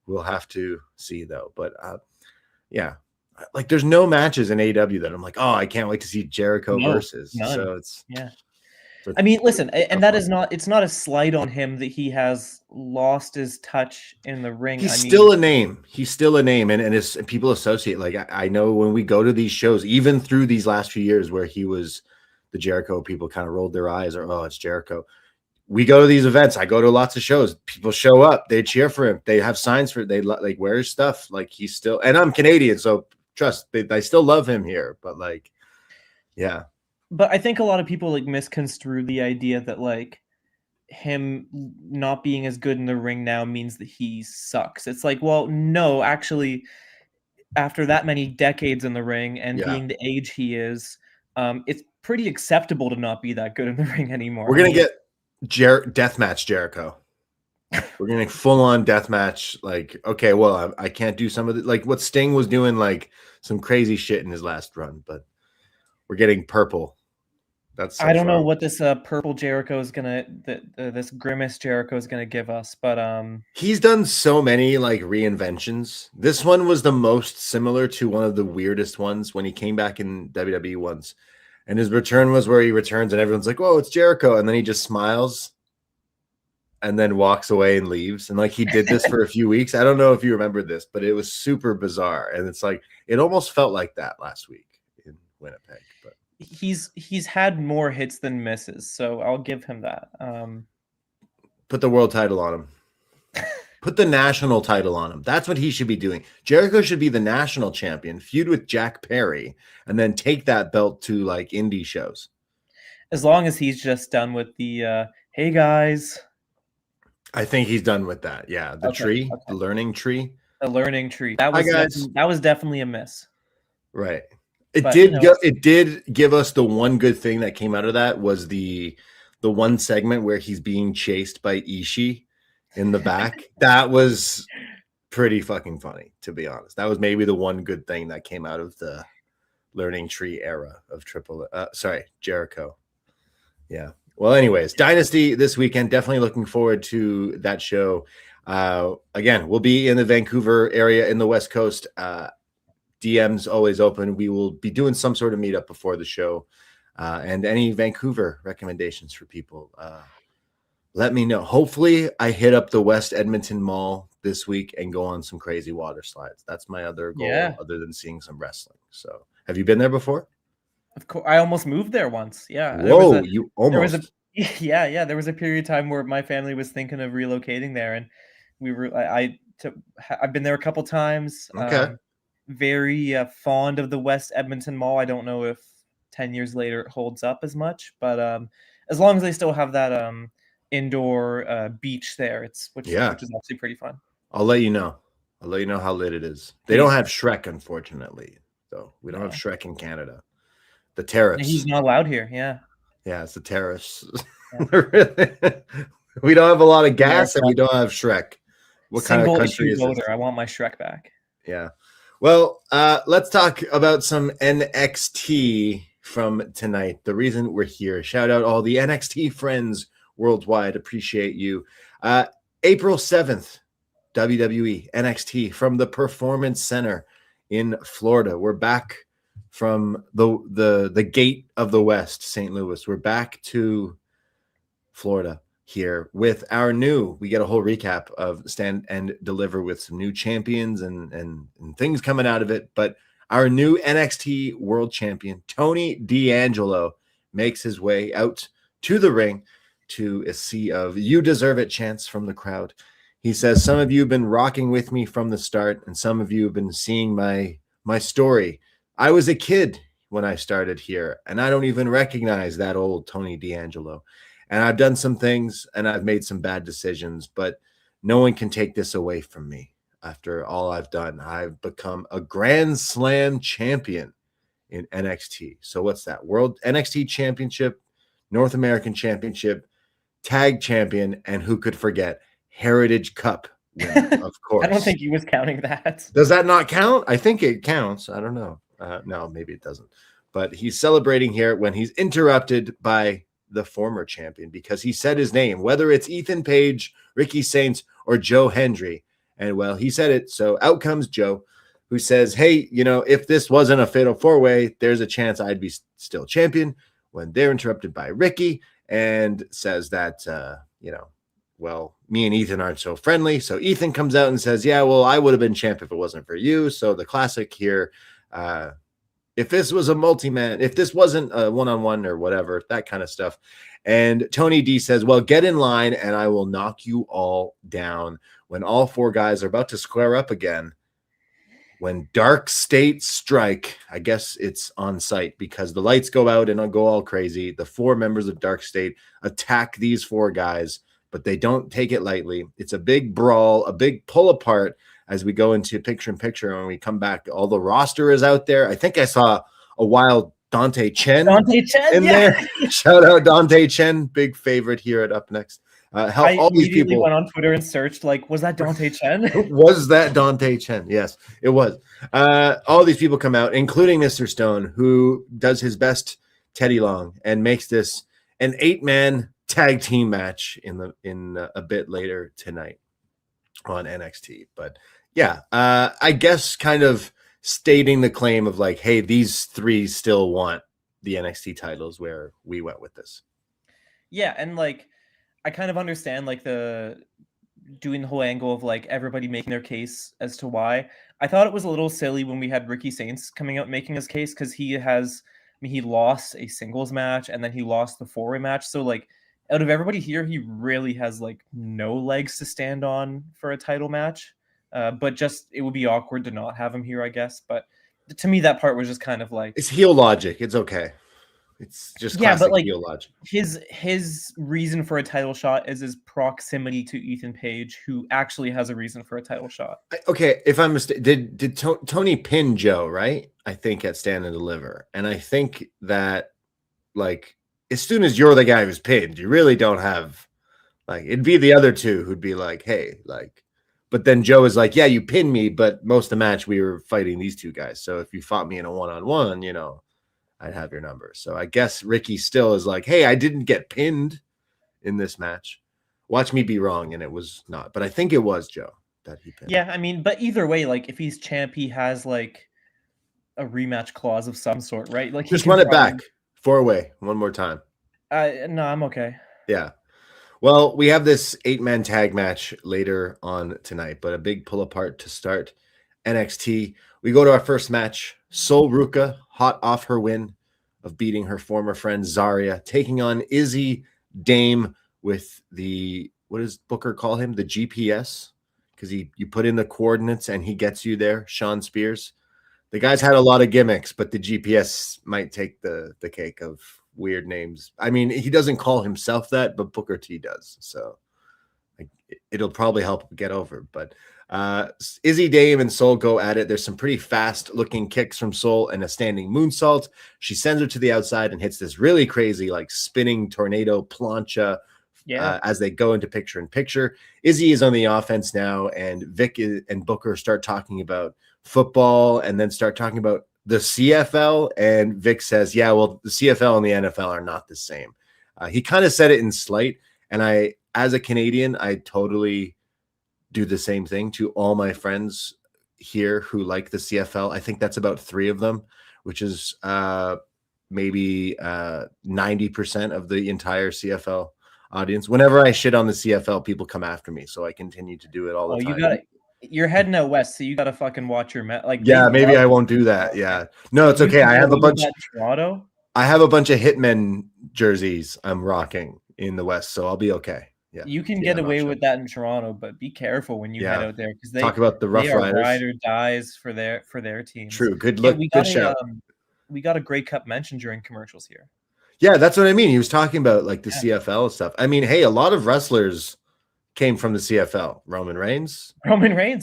we'll have to see though. But yeah, like there's no matches in AEW that I'm like, oh, I can't wait to see Jericho versus. None. So it's, I mean, listen, and that is not, it's not a slight on him that he has lost his touch in the ring. He's still a name. He's still a name. And people associate, like, I know when we go to these shows, even through these last few years where he was the Jericho, people kind of rolled their eyes or, oh, it's Jericho. We go to these events. I go to lots of shows. People show up. They cheer for him. They have signs for it. They like wear his stuff. Like he's still, and I'm Canadian. So trust, I still love him here. But like, yeah. But I think a lot of people like misconstrue the idea that like him not being as good in the ring now means that he sucks. It's like, well, no, actually, after that many decades in the ring and being the age he is, it's pretty acceptable to not be that good in the ring anymore. We're going to get deathmatch Jericho. We're going to full on deathmatch. Like, okay, well, I can't do some of the, like what Sting was doing, like some crazy shit in his last run, but we're getting purple. That's I don't know what this purple Jericho is gonna this grimace Jericho is gonna give us, but he's done so many like reinventions. This one was the most similar to one of the weirdest ones when he came back in WWE once, and his return was where he returns and everyone's like, "Whoa, it's Jericho!" and then he just smiles and then walks away and leaves. And like he did this for a few weeks. I don't know if you remember this, but it was super bizarre, and it's like it almost felt like that last week in Winnipeg, but. He's had more hits than misses, so I'll give him that. Put the world title on him. Put the national title on him. That's what he should be doing. Jericho should be the national champion, feud with Jack Perry, and then take that belt to like indie shows. As long as he's just done with the hey guys. I think he's done with that. Yeah, the tree, the learning tree. The learning tree. That was definitely a miss. Right. It did give us the one good thing that came out of that was the one segment where he's being chased by Ishii in the back. That was pretty fucking funny, to be honest. That was maybe the one good thing that came out of the learning tree era of Jericho. Yeah. Well, anyways, Dynasty this weekend. Definitely looking forward to that show. Again, we'll be in the Vancouver area in the West Coast. DM's always open. We will be doing some sort of meetup before the show. And any Vancouver recommendations for people, let me know. Hopefully I hit up the West Edmonton Mall this week and go on some crazy water slides. That's my other goal, other than seeing some wrestling. So have you been there before? Of course. I almost moved there once. Yeah. Whoa, you almost. There was a period of time where my family was thinking of relocating there, and I've been there a couple times. Okay. Very fond of the West Edmonton Mall. I don't know if 10 years later it holds up as much, but as long as they still have that indoor beach there, which is actually pretty fun. I'll let you know. I'll let you know how lit it is. They don't have Shrek, unfortunately. So we don't have Shrek in Canada. The terrace. He's not allowed here. Yeah. Yeah, it's the terrace. Yeah. We don't have a lot of gas, and we don't have Shrek. What kind of country is this? I want my Shrek back. Yeah. Well, let's talk about some NXT from tonight. The reason we're here. Shout out all the NXT friends worldwide. Appreciate you. April 7th, WWE NXT from the Performance Center in Florida. We're back from the gate of the West, St. Louis. We're back to Florida here with we get a whole recap of Stand and Deliver with some new champions and things coming out of it. But our new NXT World Champion, Tony D'Angelo, makes his way out to the ring to a sea of "You deserve it" chants from the crowd. He says, "Some of you have been rocking with me from the start, and some of you have been seeing my story. I was a kid when I started here, and I don't even recognize that old Tony D'Angelo. And I've done some things, and I've made some bad decisions, but no one can take this away from me. After all I've done, I've become a Grand Slam champion in NXT." So what's that? World NXT Championship, North American Championship, Tag Champion, and who could forget Heritage Cup winner, of course. I don't think he was counting that. Does that not count? I think it counts. I don't know. No, maybe it doesn't. But he's celebrating here when he's interrupted by the former champion because he said his name, whether it's Ethan Page, Ricky Saints, or Joe Hendry. And well, he said it. So out comes Joe, who says, "Hey, if this wasn't a fatal four-way, there's a chance I'd be still champion," when they're interrupted by Ricky and says that, well, me and Ethan aren't so friendly. So Ethan comes out and says, "Yeah, well, I would have been champ if it wasn't for you." So the classic here, if this was a multi-man, if this wasn't a one-on-one or whatever, that kind of stuff. And Tony D says, "Well, get in line and I will knock you all down," when all four guys are about to square up again. When Dark State strike, I guess it's on site because the lights go out and go all crazy. The four members of Dark State attack these four guys, but they don't take it lightly. It's a big brawl, a big pull apart as we go into picture-in-picture. And when we come back, all the roster is out there. I think I saw a wild Dante Chen in there. Shout out Dante Chen, big favorite here at upNXT. I all these people went on Twitter and searched, was that Dante Chen? Was that Dante Chen? Yes, it was. All these people come out, including Mr. Stone, who does his best Teddy Long and makes this an 8-man tag team match in a bit later tonight on NXT. But yeah, I guess kind of stating the claim of hey, these three still want the NXT titles, where we went with this. Yeah, and I kind of understand doing the whole angle of everybody making their case as to why. I thought it was a little silly when we had Ricky Saints coming out making his case, because he lost a singles match and then he lost the four-way match. So out of everybody here, he really has no legs to stand on for a title match. But just it would be awkward to not have him here, I guess. But to me, that part was just kind of it's heel logic. It's okay. It's just classic heel logic. His reason for a title shot is his proximity to Ethan Page, who actually has a reason for a title shot. Okay, if I'm mistaken, did Tony pin Joe, right? I think at Stand and Deliver, and I think that as soon as you're the guy who's pinned, you really don't have it'd be the other two who'd be hey, But then Joe is like, yeah, you pinned me, but most of the match we were fighting these two guys. So if you fought me in a one-on-one, you know, I'd have your number. So I guess Ricky still is like, hey, I didn't get pinned in this match. Watch me be wrong, and it was not. But I think it was Joe that he pinned. Yeah, I mean, but either way, like if he's champ, he has like a rematch clause of some sort, right? Like just run it back 4-way one more time. No, I'm okay. Yeah. Well, we have this 8-man tag match later on tonight, but a big pull apart to start NXT. We go to our first match. Sol Ruca, hot off her win of beating her former friend Zarya, taking on Izzi Dame with the, what does Booker call him? The GPS? Because you put in the coordinates and he gets you there. Sean Spears. The guy's had a lot of gimmicks, but the GPS might take the cake of weird names. I mean, he doesn't call himself that, but Booker T does. So like, it'll probably help get over. But Izzi Dame and Sol go at it. There's some pretty fast looking kicks from Sol and a standing moonsault. She sends her to the outside and hits this really crazy, like spinning tornado plancha. As they go into picture in picture. Izzi is on the offense now, and Vic and Booker start talking about football and then start talking about the CFL. And Vic says, yeah, well, the CFL and the NFL are not the same. He kind of said it in slight. And I, as a Canadian, I totally do the same thing to all my friends here who like the CFL. I think that's about 3 of them, which is maybe 90% of the entire CFL audience. Whenever I shit on the CFL, people come after me, so I continue to do it all the time. You're heading out west, so you gotta fucking watch your like. Yeah, maybe I won't do that. Yeah, no, it's okay. I have a bunch. Toronto. I have a bunch of Hitmen jerseys I'm rocking in the west, so I'll be okay. Yeah, you can get away with that in Toronto, but be careful when you head out there because they talk about the Rough Riders. Ride or dies for their team. True. Good look. Good shout. We got a Grey Cup mention during commercials here. Yeah, that's what I mean. He was talking about like the CFL stuff. I mean, hey, a lot of wrestlers came from the CFL. Roman Reigns,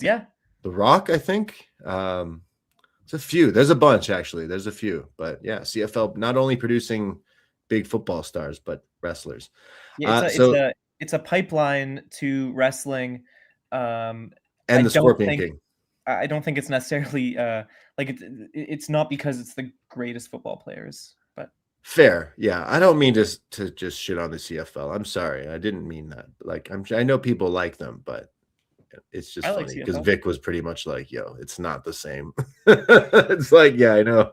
yeah. The Rock, I think. It's a few. There's a bunch, actually. There's a few. But yeah, CFL not only producing big football stars, but wrestlers. Yeah, it's a pipeline to wrestling. And the Scorpion King. I don't think it's necessarily like it's not because it's the greatest football players. Fair, yeah. I don't mean to just shit on the CFL. I'm sorry, I didn't mean that. Like, I know people like them, but it's just funny because Vic was pretty much like, "Yo, it's not the same." It's like, yeah, I know.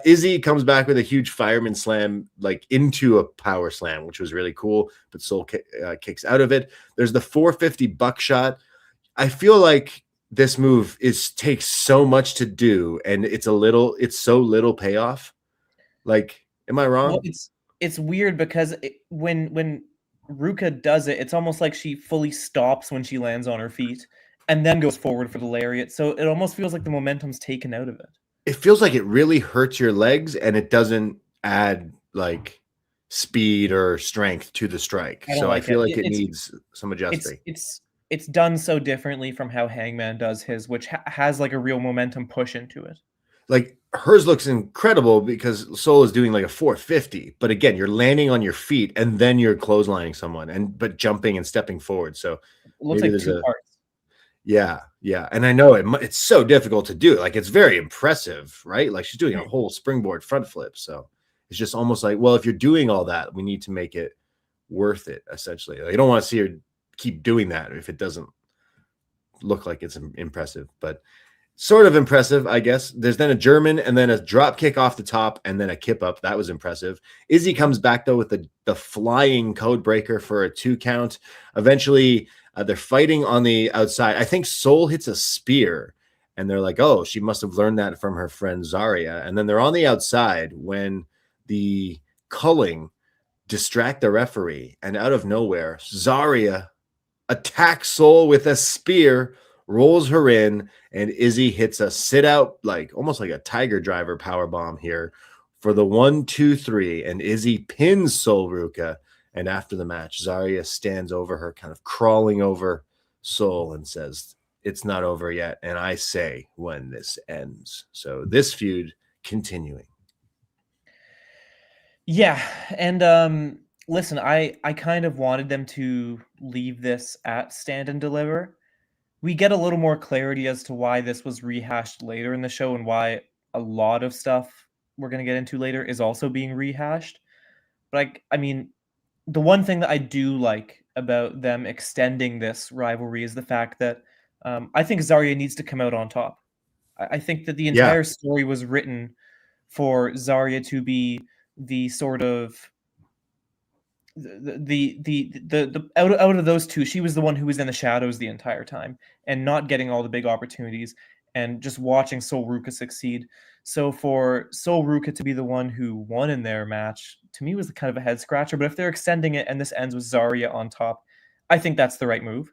Izzi comes back with a huge fireman slam, like into a power slam, which was really cool. But Sol kicks out of it. There's the 450 buckshot. I feel like this move takes so much to do, and it's so little payoff. Like, am I wrong? Well, it's weird because when Ruca does it, it's almost like she fully stops when she lands on her feet and then goes forward for the lariat. So it almost feels like the momentum's taken out of it. It feels like it really hurts your legs and it doesn't add like speed or strength to the strike. So I feel like it needs some adjusting. It's done so differently from how Hangman does his, which has like a real momentum push into it. Like hers looks incredible because Sol is doing like a 450, but again, you're landing on your feet and then you're clotheslining someone but jumping and stepping forward. So it looks like 2 parts. Yeah. And I know it's so difficult to do. Like it's very impressive, right? Like she's doing a whole springboard front flip. So it's just almost like, well, if you're doing all that, we need to make it worth it. Essentially, like, you don't want to see her keep doing that if it doesn't look like it's impressive, but sort of impressive, I guess. There's then a German and then a drop kick off the top and then a kip up. That was impressive. Izzi comes back though with the flying code breaker for a 2 count. Eventually, they're fighting on the outside. I think Sol hits a spear and they're like, oh, she must have learned that from her friend Zarya. And then they're on the outside when the culling distract the referee. And out of nowhere, Zarya attacks Sol with a spear, rolls her in, and Izzi hits a sit out, like almost like a Tiger Driver power bomb here for the 1, 2, 3. And Izzi pins Sol Ruca. And after the match, Zarya stands over her, kind of crawling over Sol, and says, "It's not over yet." And I say, when this ends. So this feud continuing. Yeah. And listen, I kind of wanted them to leave this at Stand and Deliver. we get a little more clarity as to why this was rehashed later in the show and why a lot of stuff we're going to get into later is also being rehashed. But I mean, the one thing that I do like about them extending this rivalry is the fact that I think Zarya needs to come out on top. I think that the entire story was written for Zarya to be the sort of the out of those two, she was the one who was in the shadows the entire time and not getting all the big opportunities and just watching Sol Ruca succeed. So for Sol Ruca to be the one who won in their match, to me was kind of a head scratcher. But if they're extending it and this ends with Zarya on top, I think that's the right move.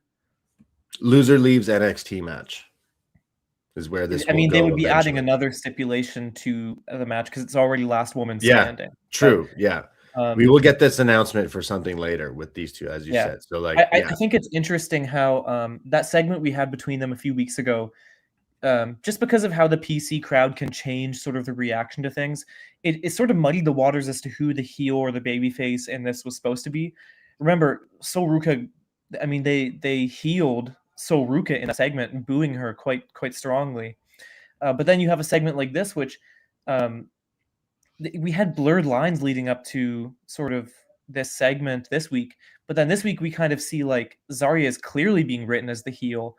Loser leaves NXT match is where this. I mean, they would be eventually. adding another stipulation to the match because it's already last woman standing. True. We will get this announcement for something later with these two, as you said. So, like, I think it's interesting how that segment we had between them a few weeks ago, just because of how the PC crowd can change sort of the reaction to things, it sort of muddied the waters as to who the heel or the babyface in this was supposed to be. Remember, Sol Ruca, I mean, they healed Sol Ruca in a segment and booing her quite strongly. But then you have a segment like this, which we had blurred lines leading up to sort of this segment this week. But then this week we kind of see like Zarya is clearly being written as the heel,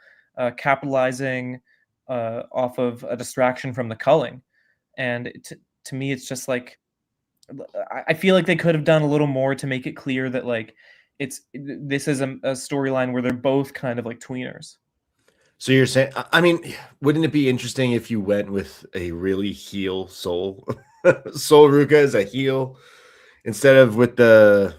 capitalizing off of a distraction from the culling. And to me, it's just like, I feel like they could have done a little more to make it clear that like this is a storyline where they're both kind of like tweeners. So you're saying, I mean, wouldn't it be interesting if you went with a really heel Sol Ruca as a heel instead of with the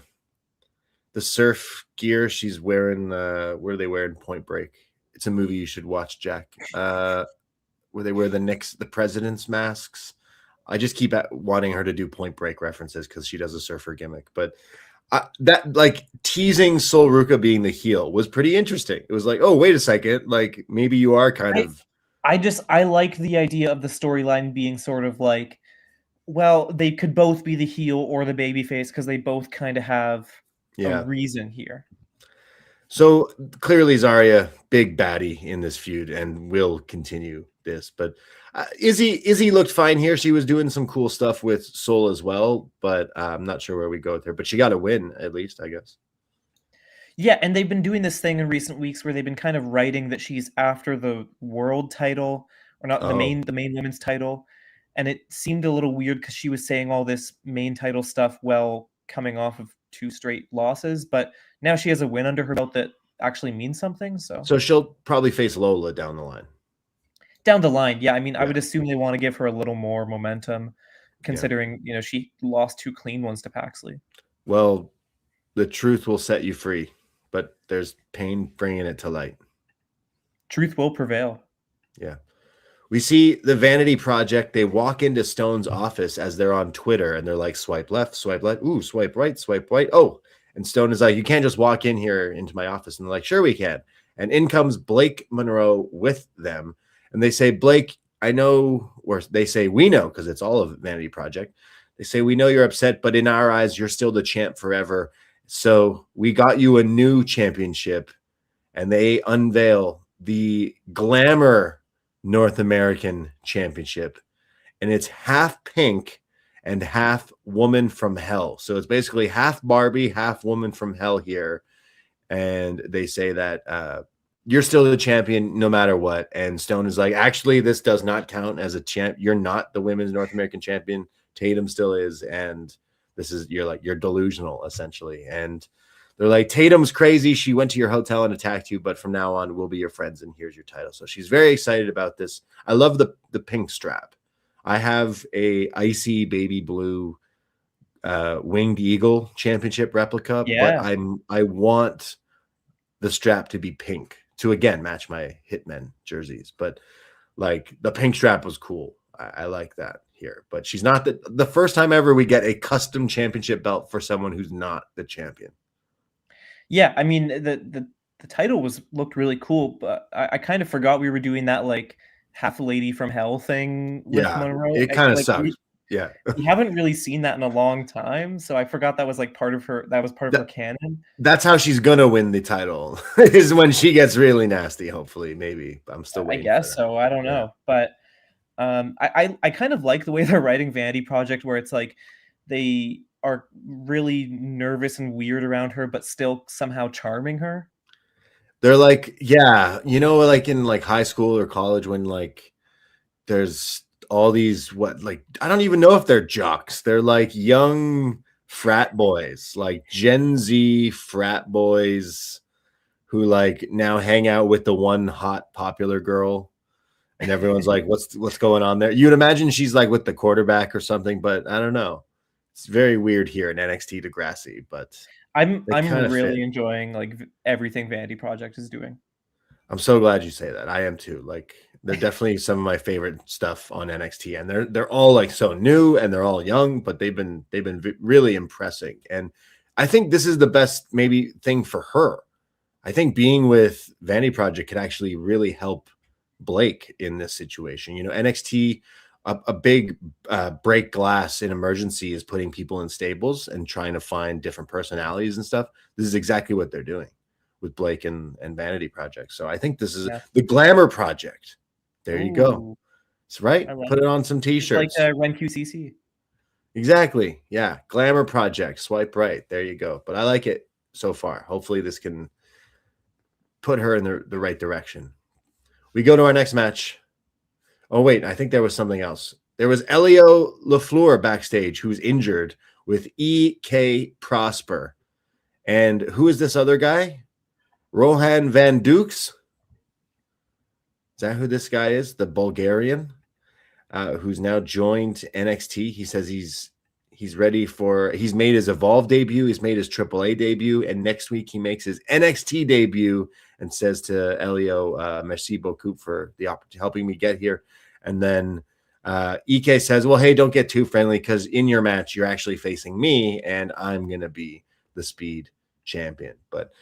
surf gear she's wearing? What are they wearing? Point Break. It's a movie you should watch, Jack. Where they wear the president's masks. I just keep wanting her to do Point Break references because she does a surfer gimmick. But that, like, teasing Sol Ruca being the heel was pretty interesting. It was like, oh, wait a second, like maybe you are kind of. I like the idea of the storyline being sort of like, well, they could both be the heel or the babyface because they both kind of have a reason here. So clearly Zarya, big baddie in this feud and will continue this. But Izzi looked fine here. She was doing some cool stuff with Sol as well, but I'm not sure where we go with her. But she got a win, at least, I guess. Yeah, and they've been doing this thing in recent weeks where they've been kind of writing that she's after the world title, or not the main women's title. And it seemed a little weird because she was saying all this main title stuff while coming off of 2 straight losses. But now she has a win under her belt that actually means something. So she'll probably face Lola down the line. Down the line, yeah. I mean, I would assume they want to give her a little more momentum, considering she lost 2 clean ones to Paxley. Well, the truth will set you free, but there's pain bringing it to light. Truth will prevail. Yeah. We see the Vanity Project. They walk into Stone's office as they're on Twitter, and they're like, swipe left, swipe left. Ooh, swipe right, swipe right. Oh, and Stone is like, you can't just walk in here into my office. And they're like, sure we can. And in comes Blake Monroe with them. And they say, Blake, I know, or they say, we know, because it's all of Vanity Project. They say, we know you're upset, but in our eyes, you're still the champ forever. So we got you a new championship. And they unveil the Glamour North American Championship. And it's half pink and half woman from hell. So it's basically half Barbie, half woman from hell here. And they say that you're still the champion no matter what. And Stone is like, actually, this does not count as a champ. You're not the women's North American champion. Tatum still is. And this is, you're delusional, essentially. And they're like, Tatum's crazy. She went to your hotel and attacked you, but from now on, we'll be your friends. And here's your title. So she's very excited about this. I love the pink strap. I have a icy baby blue winged eagle championship replica, but I want the strap to be pink to again match my Hitmen jerseys. But like the pink strap was cool. I like that here. But she's not the first time ever we get a custom championship belt for someone who's not the champion. Yeah, I mean the title looked really cool, but I kind of forgot we were doing that like half a lady from hell thing with Monroe. It kind of sucked. Yeah. We haven't really seen that in a long time, so I forgot that was like part of her. That was part of her canon. That's how she's gonna win the title is when she gets really nasty. Hopefully, maybe. I'm still waiting. I guess so. I don't know, but I kind of like the way they're writing Vanity Project, where it's like they are really nervous and weird around her, but still somehow charming her. They're like, yeah, like in like high school or college when like there's all these I don't even know if they're jocks. They're like young frat boys, like Gen Z frat boys who like now hang out with the one hot popular girl, and everyone's like, what's going on there? You'd imagine she's like with the quarterback or something, but I don't know. It's very weird here in NXT Degrassi, but I'm really enjoying like everything Vanity Project is doing. I'm so glad you say that. I am too. Like they're definitely some of my favorite stuff on NXT, and they're all like so new and they're all young, but they've been really impressing. And I think this is the best maybe thing for her. I think being with Vanity Project could actually really help Blake in this situation. NXT, a big break glass in emergency is putting people in stables and trying to find different personalities and stuff. This is exactly what they're doing with Blake and Vanity Project. So I think this is the Glamour Project. There you go. That's right. Put it on some t-shirts. Like Ren QCC. Exactly. Yeah. Glamour Project. Swipe right. There you go. But I like it so far. Hopefully this can put her in the right direction. We go to our next match. Oh, wait. I think there was something else. There was Elio LaFleur backstage who's injured with E.K. Prosper. And who is this other guy? Rohan Van Dukes. Is that who this guy is? The Bulgarian who's now joined NXT. He says he's ready he's made his Evolve debut. He's made his AAA debut. And next week he makes his NXT debut and says to Elio, merci beaucoup for the opportunity, helping me get here. And then EK says, well, hey, don't get too friendly because in your match, you're actually facing me and I'm going to be the Speed champion. But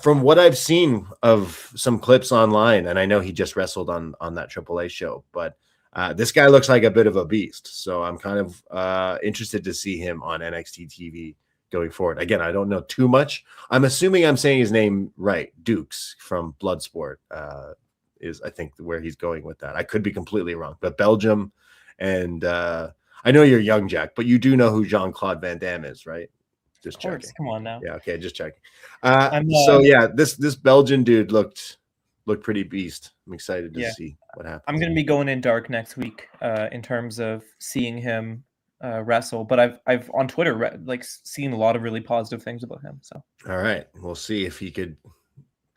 from what I've seen of some clips online, and I know he just wrestled on that AAA show, but this guy looks like a bit of a beast. So I'm kind of interested to see him on NXT TV going forward. Again, I don't know too much. I'm assuming I'm saying his name right. Dukes from Bloodsport is, I think, where he's going with that. I could be completely wrong, but Belgium. And I know you're young, Jack, but you do know who Jean-Claude Van Damme is, right? Just checking. Come on now. Yeah, okay, just checking. So yeah, this Belgian dude looked pretty beast. I'm excited to see what happens. I'm going to be going in dark next week in terms of seeing him wrestle, but I've on Twitter seen a lot of really positive things about him. So all right, we'll see if he could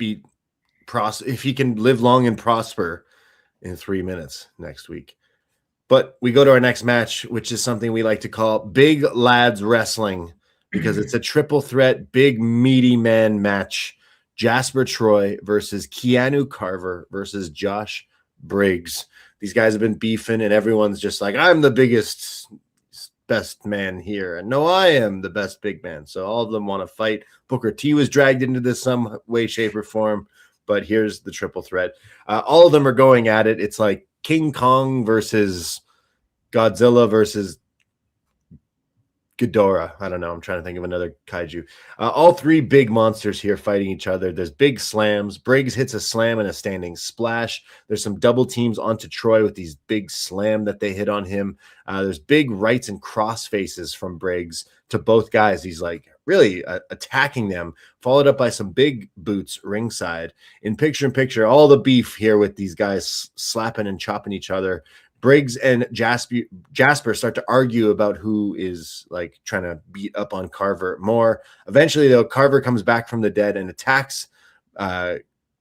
if he can live long and prosper in 3 minutes next week. But we go to our next match, which is something we like to call Big Lads Wrestling, because it's a triple threat, big meaty man match. Jasper Troy versus Keanu Carver versus Josh Briggs. These guys have been beefing, and everyone's just like, I'm the biggest, best man here. And no, I am the best big man. So all of them want to fight. Booker T was dragged into this some way, shape, or form. But here's the triple threat. All of them are going at it. It's like King Kong versus Godzilla versus Ghidorah. I don't know. I'm trying to think of another kaiju. All three big monsters here fighting each other. There's big slams. Briggs hits a slam and a standing splash. There's some double teams onto Troy with these big slam that they hit on him. There's big rights and cross faces from Briggs to both guys. He's like really attacking them, followed up by some big boots ringside. In picture, all the beef here with these guys slapping and chopping each other. Briggs and Jasper start to argue about who is like trying to beat up on Carver more. Eventually, though, Carver comes back from the dead and attacks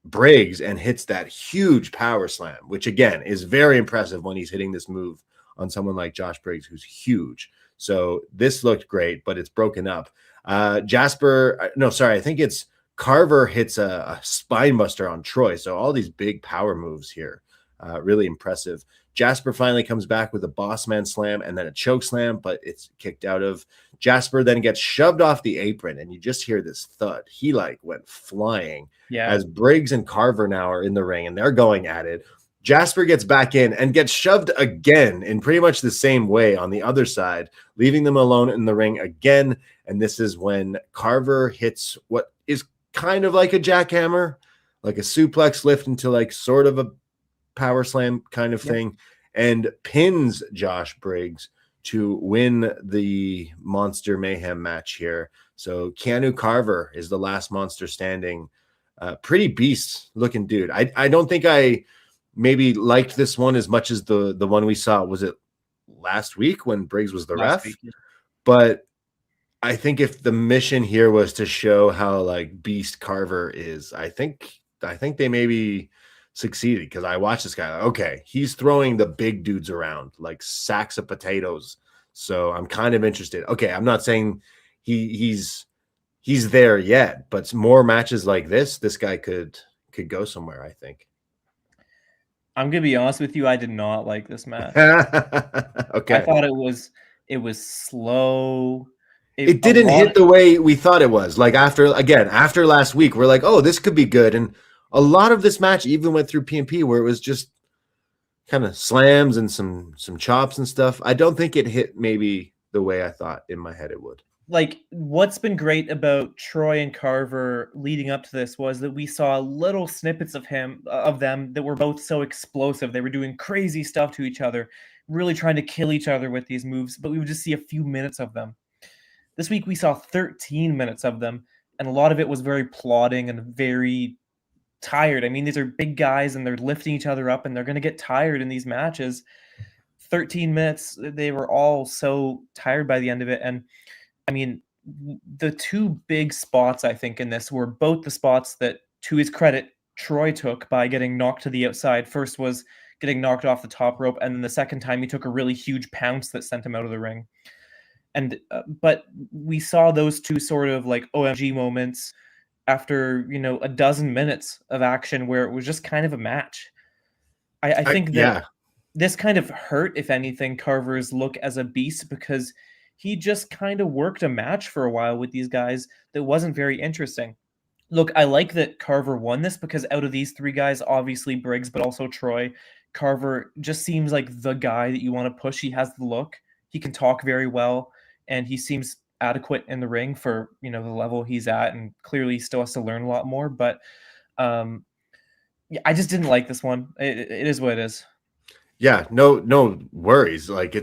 Briggs and hits that huge power slam, which again is very impressive when he's hitting this move on someone like Josh Briggs, who's huge. So this looked great, but it's broken up. I think it's Carver hits a spine buster on Troy. So all these big power moves here, really impressive. Jasper finally comes back with a boss man slam and then a choke slam, but it's kicked out of. Jasper then gets shoved off the apron, and you just hear this thud. He like went flying as Briggs and Carver now are in the ring, and they're going at it. Jasper gets back in and gets shoved again in pretty much the same way on the other side, leaving them alone in the ring again. And this is when Carver hits what is kind of like a jackhammer, like a suplex lift into like sort of a power slam kind of thing, and pins Josh Briggs to win the Monster Mayhem match here. So Keanu Carver is the last monster standing. Pretty beast looking dude. I don't think I maybe liked this one as much as the one we saw. Was it last week when Briggs was the ref? Week, yeah. But I think if the mission here was to show how like beast Carver is, I think they maybe succeeded, because I watched this guy. Okay, he's throwing the big dudes around like sacks of potatoes. So I'm kind of interested. Okay, I'm not saying he's there yet, but more matches like this guy could go somewhere, I think. I'm gonna be honest with you, I did not like this match. Okay. I thought it was slow. It didn't hit the way we thought it was. Like after last week, we're like, oh, this could be good. And a lot of this match even went through P&P where it was just kind of slams and some chops and stuff. I don't think it hit maybe the way I thought in my head it would. Like, what's been great about Troy and Carver leading up to this was that we saw little snippets of them that were both so explosive. They were doing crazy stuff to each other, really trying to kill each other with these moves, but we would just see a few minutes of them. This week we saw 13 minutes of them, and a lot of it was very plodding and very tired. I mean, these are big guys and they're lifting each other up and they're going to get tired in these matches. 13 minutes, they were all so tired by the end of it. And I mean, the two big spots, I think, in this were both the spots that, to his credit, Troy took by getting knocked to the outside. First was getting knocked off the top rope, and then the second time he took a really huge pounce that sent him out of the ring. And but we saw those two sort of like OMG moments after, a dozen minutes of action where it was just kind of a match. I think that this kind of hurt, if anything, Carver's look as a beast, because he just kind of worked a match for a while with these guys that wasn't very interesting. Look, I like that Carver won this, because out of these three guys, obviously Briggs, but also Troy, Carver just seems like the guy that you want to push. He has the look. He can talk very well, and he seems adequate in the ring for, the level he's at, and clearly he still has to learn a lot more. But I just didn't like this one. It is what it is. Yeah, no worries. Like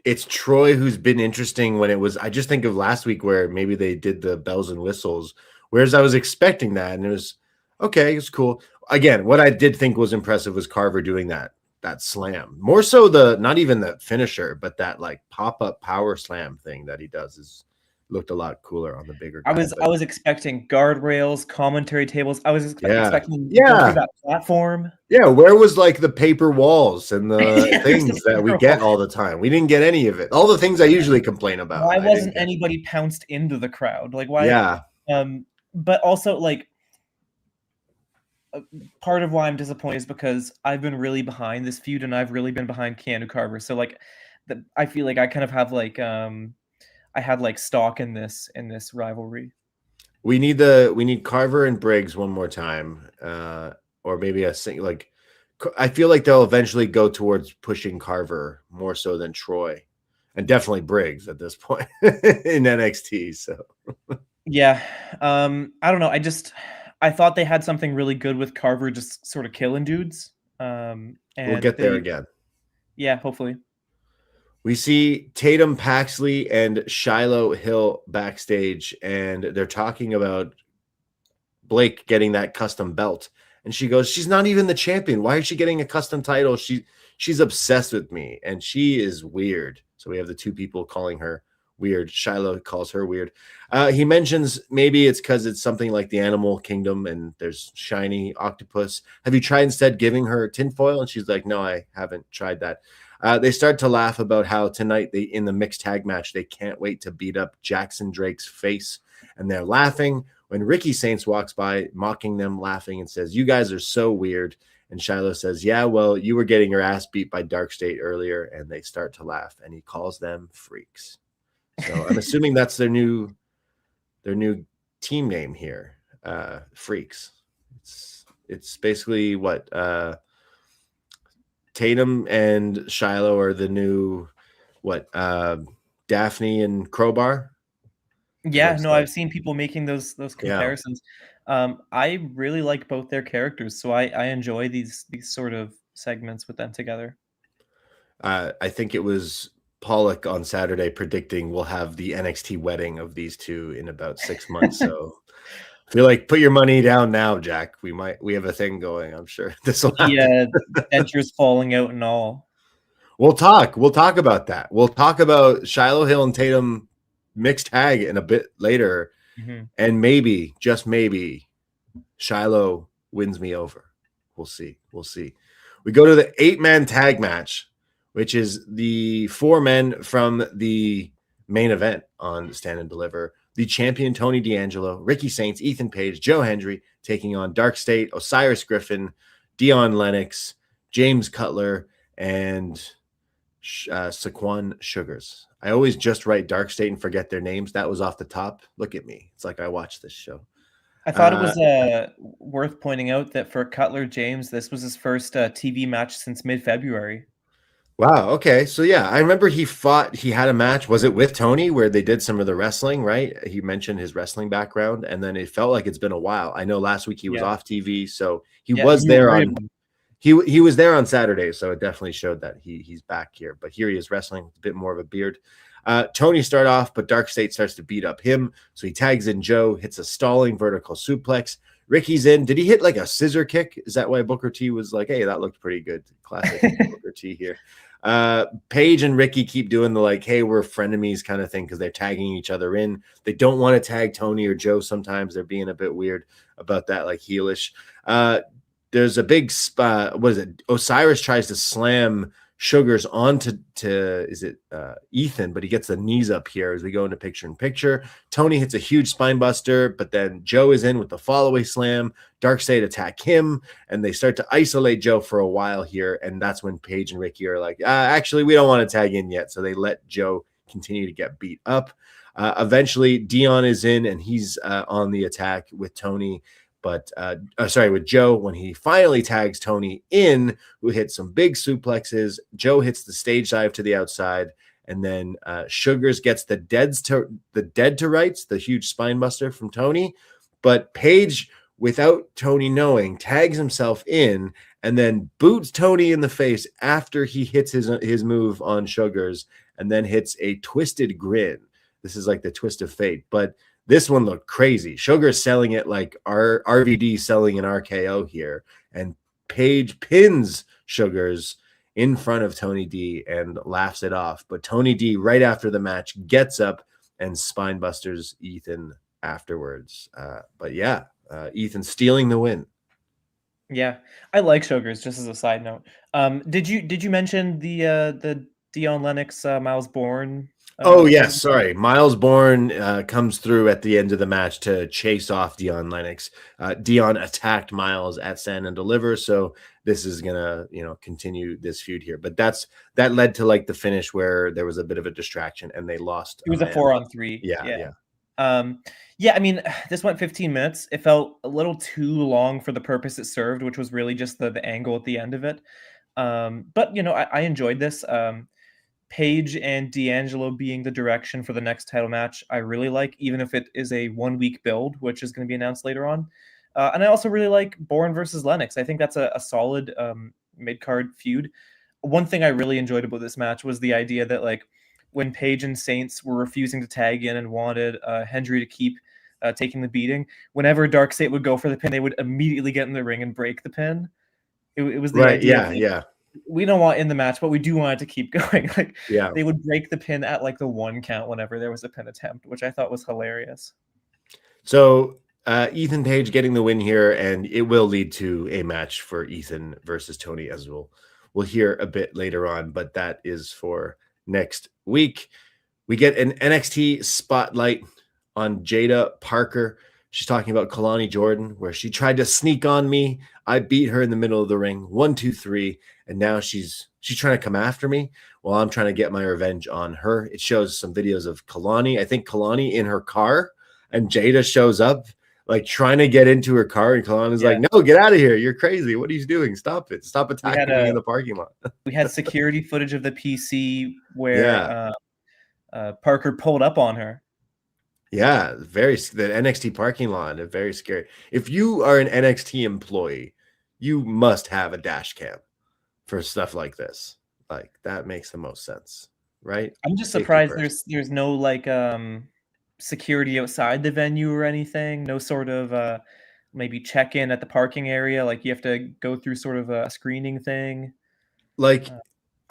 it's Troy who's been interesting when it was, I just think of last week where maybe they did the bells and whistles, whereas I was expecting that, and it was okay, it's cool. Again, what I did think was impressive was Carver doing that slam. More so not even the finisher, but that like pop-up power slam thing that he does looked a lot cooler on the bigger guy. I was expecting guardrails, commentary tables. I was expecting that platform. Yeah, where was like the paper walls and the things that we get all the time? We didn't get any of it. All the things I usually complain about. Why wasn't anybody pounced into the crowd? Like, why? Yeah. But also, like, part of why I'm disappointed is because I've been really behind this feud, and I've really been behind Keanu Carver. So like, I feel like I kind of have like I had like stock in this rivalry. We need Carver and Briggs one more time, or maybe like. I feel like they'll eventually go towards pushing Carver more so than Troy, and definitely Briggs at this point in NXT. So yeah, I don't know. I thought they had something really good with Carver just sort of killing dudes. And we'll get there again. Yeah, hopefully. We see Tatum, Paxley, and Shiloh Hill backstage, and they're talking about Blake getting that custom belt. And she goes, she's not even the champion. Why is she getting a custom title? She's obsessed with me, and she is weird. So we have the two people calling her weird. Shiloh calls her weird. He mentions maybe it's because it's something like the animal kingdom and there's shiny octopus. Have you tried instead giving her tinfoil? And she's like, no, I haven't tried that. They start to laugh about how tonight in the mixed tag match, they can't wait to beat up Jackson Drake's face. And they're laughing when Ricky Saints walks by, mocking them, laughing, and says, you guys are so weird. And Shiloh says, yeah, well, you were getting your ass beat by Dark State earlier. And they start to laugh, and he calls them freaks. So I'm assuming that's their new team name here, Freaks. It's basically what Tatum and Shiloh are the new Daphne and Crowbar. Yeah, no, I've seen people making those comparisons. I really like both their characters, so I enjoy these sort of segments with them together. I think it was Pollock on Saturday predicting we'll have the NXT wedding of these two in about 6 months. So I feel like put your money down now, Jack. We have a thing going. I'm sure this will happen. Yeah, dentures falling out and all. We'll talk about that. We'll talk about Shiloh Hill and Tatum mixed tag in a bit later. Mm-hmm. And maybe, just maybe, Shiloh wins me over. We'll see. We go to the 8-man tag match, which is the 4 men from the main event on Stand and Deliver. The champion Tony D'Angelo, Ricky Saints, Ethan Page, Joe Hendry taking on Dark State, Osiris Griffin, Dion Lennox, James Cutler, and Saquon Sugars. I always just write Dark State and forget their names. That was off the top. Look at me. It's like I watched this show. I thought it was worth pointing out that for Cutler James, this was his first TV match since mid-February. Wow. Okay. So yeah, I remember he had a match. Was it with Tony where they did some of the wrestling, right? He mentioned his wrestling background, and then it felt like it's been a while. I know last week he was off TV, so he was there on he was there on Saturday, so it definitely showed that he's back here. But here he is wrestling with a bit more of a beard. Tony start off, but Dark State starts to beat up him. So he tags in Joe, hits a stalling vertical suplex. Ricky's in. Did he hit like a scissor kick? Is that why Booker T was like, hey, that looked pretty good? Classic Booker T here. Paige and Ricky keep doing the like, hey, we're frenemies kind of thing because they're tagging each other in. They don't want to tag Tony or Joe. Sometimes they're being a bit weird about that, like heelish. There's a big spot. What is it? Osiris tries to slam Sugars onto Ethan, but he gets the knees up here as we go into picture-in-picture. Tony hits a huge spine buster, but then Joe is in with the follow-away slam. Dark State attack him, and they start to isolate Joe for a while here, and that's when Paige and Ricky are like, actually, we don't want to tag in yet, so they let Joe continue to get beat up. Eventually, Dion is in, and he's on the attack with Tony, with Joe, when he finally tags Tony in, who hits some big suplexes. Joe hits the stage dive to the outside, and then Sugars gets the dead to rights, the huge spine buster from Tony. But Paige, without Tony knowing, tags himself in and then boots Tony in the face after he hits his move on Sugars, and then hits a twisted grin. This is like the twist of fate, but this one looked crazy. Sugar's selling it like RVD selling an RKO here. And Paige pins Sugars in front of Tony D and laughs it off. But Tony D, right after the match, gets up and spinebusters Ethan afterwards. Ethan stealing the win. Yeah, I like Sugars, just as a side note. Did you mention the Dion Lennox, Miles Bourne? Yes, sorry. Miles Bourne comes through at the end of the match to chase off Dion Lennox. Dion attacked Miles at Stand and Deliver, so this is gonna, continue this feud here. But that led to like the finish where there was a bit of a distraction and they lost. It was a 4-on-3. Yeah. I mean, this went 15 minutes. It felt a little too long for the purpose it served, which was really just the angle at the end of it. But I enjoyed this. Paige and D'Angelo being the direction for the next title match, I really like, even if it is a 1-week build, which is going to be announced later on. And I also really like Bourne versus Lennox. I think that's a solid mid-card feud. One thing I really enjoyed about this match was the idea that like when Paige and Saints were refusing to tag in and wanted Hendry to keep taking the beating, whenever Dark State would go for the pin, they would immediately get in the ring and break the pin. It was the idea. Yeah. We don't want in the match, but we do want it to keep going. They would break the pin at like the 1 count whenever there was a pin attempt, which I thought was hilarious. So Ethan Page getting the win here, and it will lead to a match for Ethan versus Tony, as we'll hear a bit later on, but that is for next week. We get an NXT spotlight on Jada Parker. She's talking about Kalani Jordan, where she tried to sneak on me. I beat her in the middle of the ring, 1, 2, 3, and now she's trying to come after me while I'm trying to get my revenge on her. It shows some videos of Kalani. I think Kalani in her car, and Jada shows up like trying to get into her car, and Kalana's like, "No, get out of here! You're crazy! What are you doing? Stop it! Stop attacking me in the parking lot." We had security footage of the PC where Parker pulled up on her. Yeah, the NXT parking lot, very scary. If you are an NXT employee, you must have a dash cam for stuff like this. Like that makes the most sense, right? I'm just surprised there's no like security outside the venue or anything. No sort of maybe check in at the parking area. Like you have to go through sort of a screening thing. Like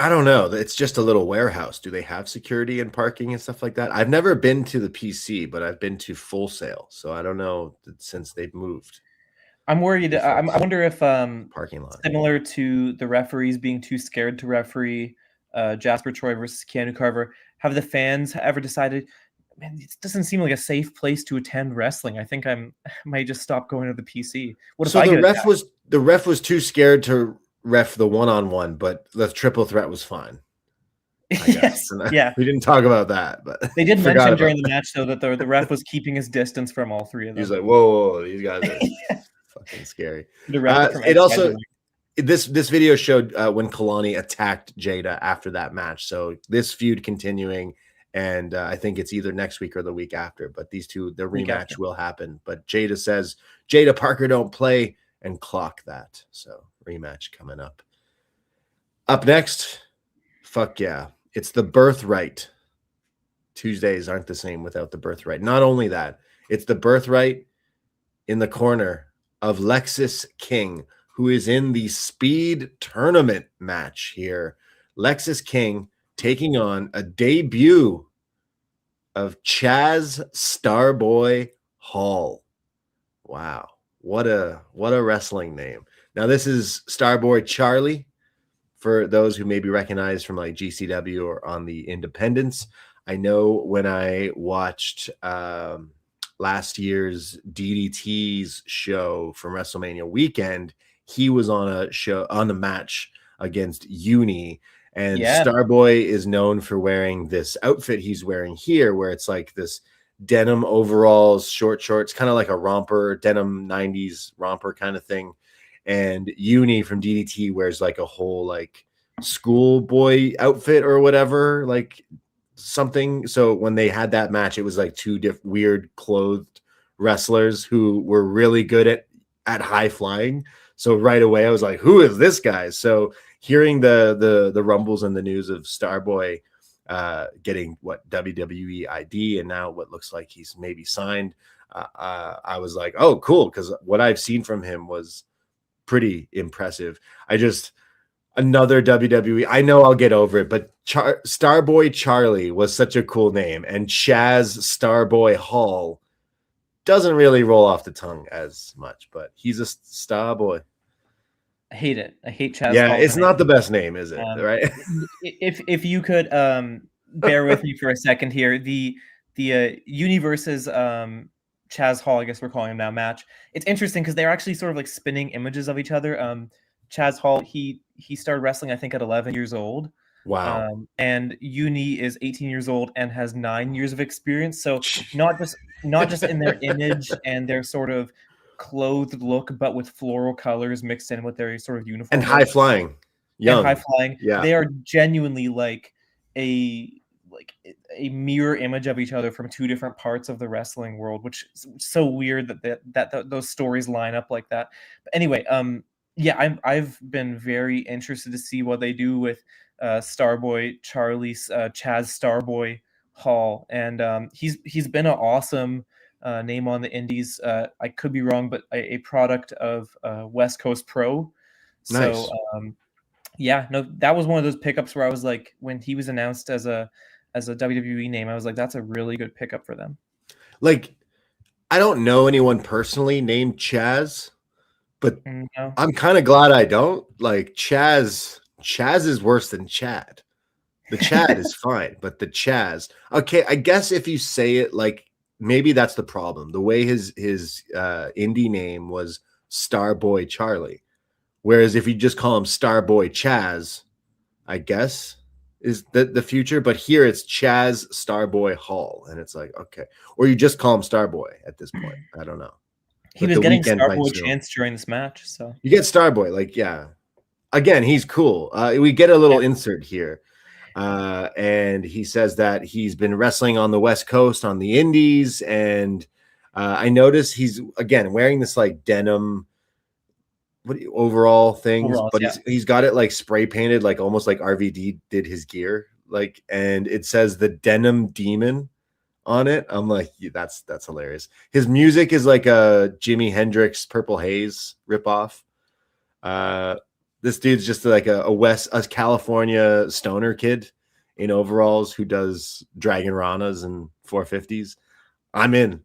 I don't know. It's just a little warehouse. Do they have security and parking and stuff like that? I've never been to the PC, but I've been to Full Sail, so I don't know since they've moved. I'm worried. I wonder if parking lot, similar to the referees being too scared to referee Jasper Troy versus Keanu Carver, have the fans ever decided, man, it doesn't seem like a safe place to attend wrestling. I think I might just stop going to the PC. What if the ref was too scared to ref the one-on-one, but the triple threat was fine. Yes, yeah. We didn't talk about that, but they did mention during the match though that the ref was keeping his distance from all three of them. He's like, whoa, these guys are fucking scary. It also this video showed when Kalani attacked Jada after that match. So this feud continuing, and I think it's either next week or the week after. But these two, the rematch will happen. But Jada says, Jada Parker don't play, and clock that. So rematch coming up. Up next, fuck yeah, it's the Birthright. Tuesdays aren't the same without the Birthright. Not only that, it's the Birthright in the corner of Lexis King, who is in the Speed Tournament match here. Lexis King taking on a debut of Chaz Starboy Hall. Wow, what a wrestling name. Now this is Starboy Charlie for those who maybe recognize from like GCW or on the Independents. I know when I watched last year's DDT's show from WrestleMania weekend, he was on a show on a match against Uni, and Starboy is known for wearing this outfit he's wearing here, where it's like this denim overalls, short shorts, kind of like a romper, denim 90s romper kind of thing. And Uni from DDT wears like a whole like schoolboy outfit or whatever, like something. So when they had that match, it was like two weird clothed wrestlers who were really good at high flying. So right away I was like, who is this guy? So hearing the rumbles and the news of Starboy getting what WWE ID and now what looks like he's maybe signed, I was like, oh cool, because what I've seen from him was pretty impressive. Another WWE, I know I'll get over it, but Starboy Charlie was such a cool name, and Chaz Starboy Hall doesn't really roll off the tongue as much, but he's a star boy. I hate it. I hate Chaz. Yeah, it's not the best name, is it? Right? If you could bear with me for a second here, the Uni versus Chaz Hall, I guess we're calling him now, match. It's interesting because they're actually sort of like spinning images of each other. Chaz Hall, he started wrestling, I think, at 11 years old. Wow. And Uni is 18 years old and has 9 years of experience. So not just in their image and their sort of clothed look, but with floral colors mixed in with their sort of uniform. And high flying. Young. And high flying. Yeah. They are genuinely like a mirror image of each other from two different parts of the wrestling world, which is so weird that those stories line up like that. But anyway, I've been very interested to see what they do with Starboy Charlie's Chaz Starboy Hall, and he's been an awesome name on the indies. I could be wrong, but a product of West Coast Pro. Nice. So that was one of those pickups where I was like, when he was announced as a WWE name, I was like, that's a really good pickup for them. Like, I don't know anyone personally named Chaz, but no. I'm kind of glad I don't. Like, Chaz is worse than Chad. The Chad is fine, but the Chaz. Okay, I guess if you say it like, maybe that's the problem. The way his indie name was Starboy Charlie, whereas if you just call him Starboy Chaz, I guess is the future. But here it's Chaz Starboy Hall, and it's like, okay, or you just call him Starboy at this point. I don't know. He was getting Starboy chance during this match, so you get Starboy. Like, yeah, again, he's cool. We get a little insert here, and he says that he's been wrestling on the West Coast on the Indies, and I notice he's again wearing this like denim overall things, but he's got it like spray painted, like almost like RVD did his gear, like, and it says the Denim Demon on it. I'm like, yeah, that's hilarious. His music is like a Jimi Hendrix Purple Haze ripoff. This dude's just like a California stoner kid in overalls who does Dragon Ranas and 450s. I'm in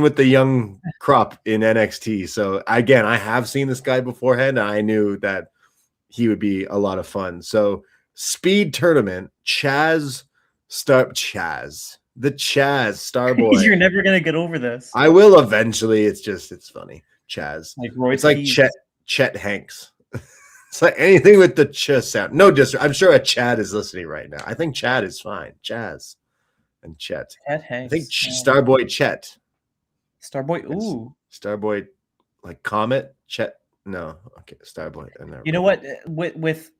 with the young crop in NXT. So again, I have seen this guy beforehand, and I knew that he would be a lot of fun. So speed tournament, Chaz Starboy. You're never gonna get over this. I will eventually. It's funny. Chaz. Like Roy it's like Chet Hanks. It's like anything with the ch sound. No, just I'm sure a Chad is listening right now. I think Chad is fine. Chaz and Chet. I think Starboy Chet. Starboy. Ooh. Starboy, like Comet. Chet. No. Okay. Starboy. You know what? With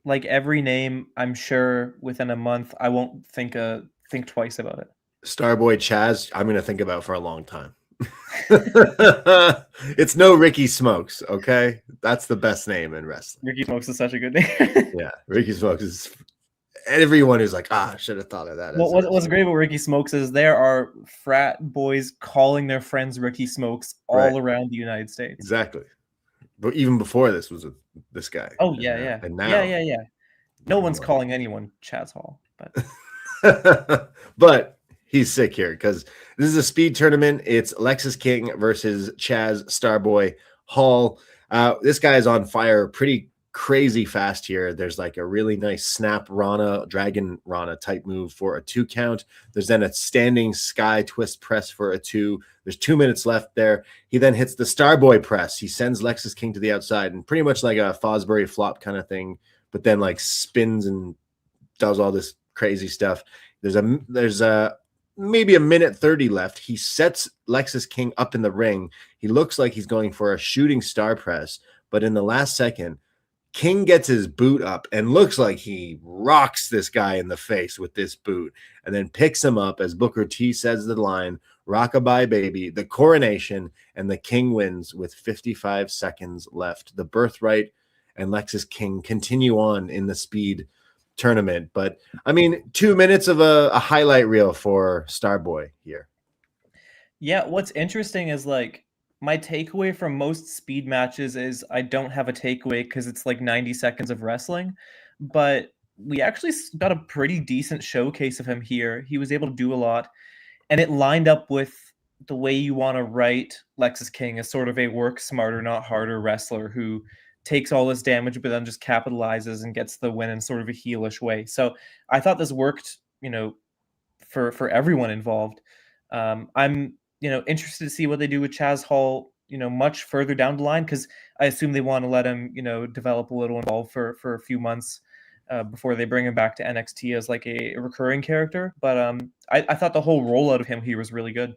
like every name, I'm sure within a month I won't think twice about it. Starboy Chaz, I'm gonna think about for a long time. It's no Ricky Smokes, okay? That's the best name in wrestling. Ricky Smokes is such a good name. Yeah, Ricky Smokes is everyone who's like, I should have thought of that. What's great about Ricky Smokes is there are frat boys calling their friends Ricky Smokes all around the United States. Exactly. But even before this was this guy. Oh yeah. And now, yeah. No one's calling anyone Chaz Hall, but but he's sick here because this is a speed tournament. It's Lexus King versus Chaz Starboy Hall. This guy is on fire pretty crazy fast here. There's like a really nice snap Rana, Dragon Rana type move for a 2 count. There's then a standing sky twist press for a 2. There's 2 minutes left there. He then hits the Starboy press. He sends Lexus King to the outside and pretty much like a Fosbury flop kind of thing, but then like spins and does all this crazy stuff. There's maybe a minute 30 left. He sets Lexus King up in the ring. He looks like he's going for a shooting star press, but in the last second, King gets his boot up and looks like he rocks this guy in the face with this boot and then picks him up as Booker T says the line, "Rockabye baby," the coronation, and the King wins with 55 seconds left. The Birthright and Lexus King continue on in the speed tournament. But I mean, 2 minutes of a highlight reel for Starboy here. Yeah, what's interesting is like my takeaway from most speed matches is I don't have a takeaway because it's like 90 seconds of wrestling, but we actually got a pretty decent showcase of him here. He was able to do a lot, and it lined up with the way you want to write Lexus King as sort of a work smarter, not harder wrestler who takes all this damage, but then just capitalizes and gets the win in sort of a heelish way. So I thought this worked, for everyone involved. I'm, interested to see what they do with Chaz Hall, much further down the line, because I assume they want to let him, develop a little involved for a few months before they bring him back to NXT as like a recurring character. But I thought the whole rollout of him here was really good.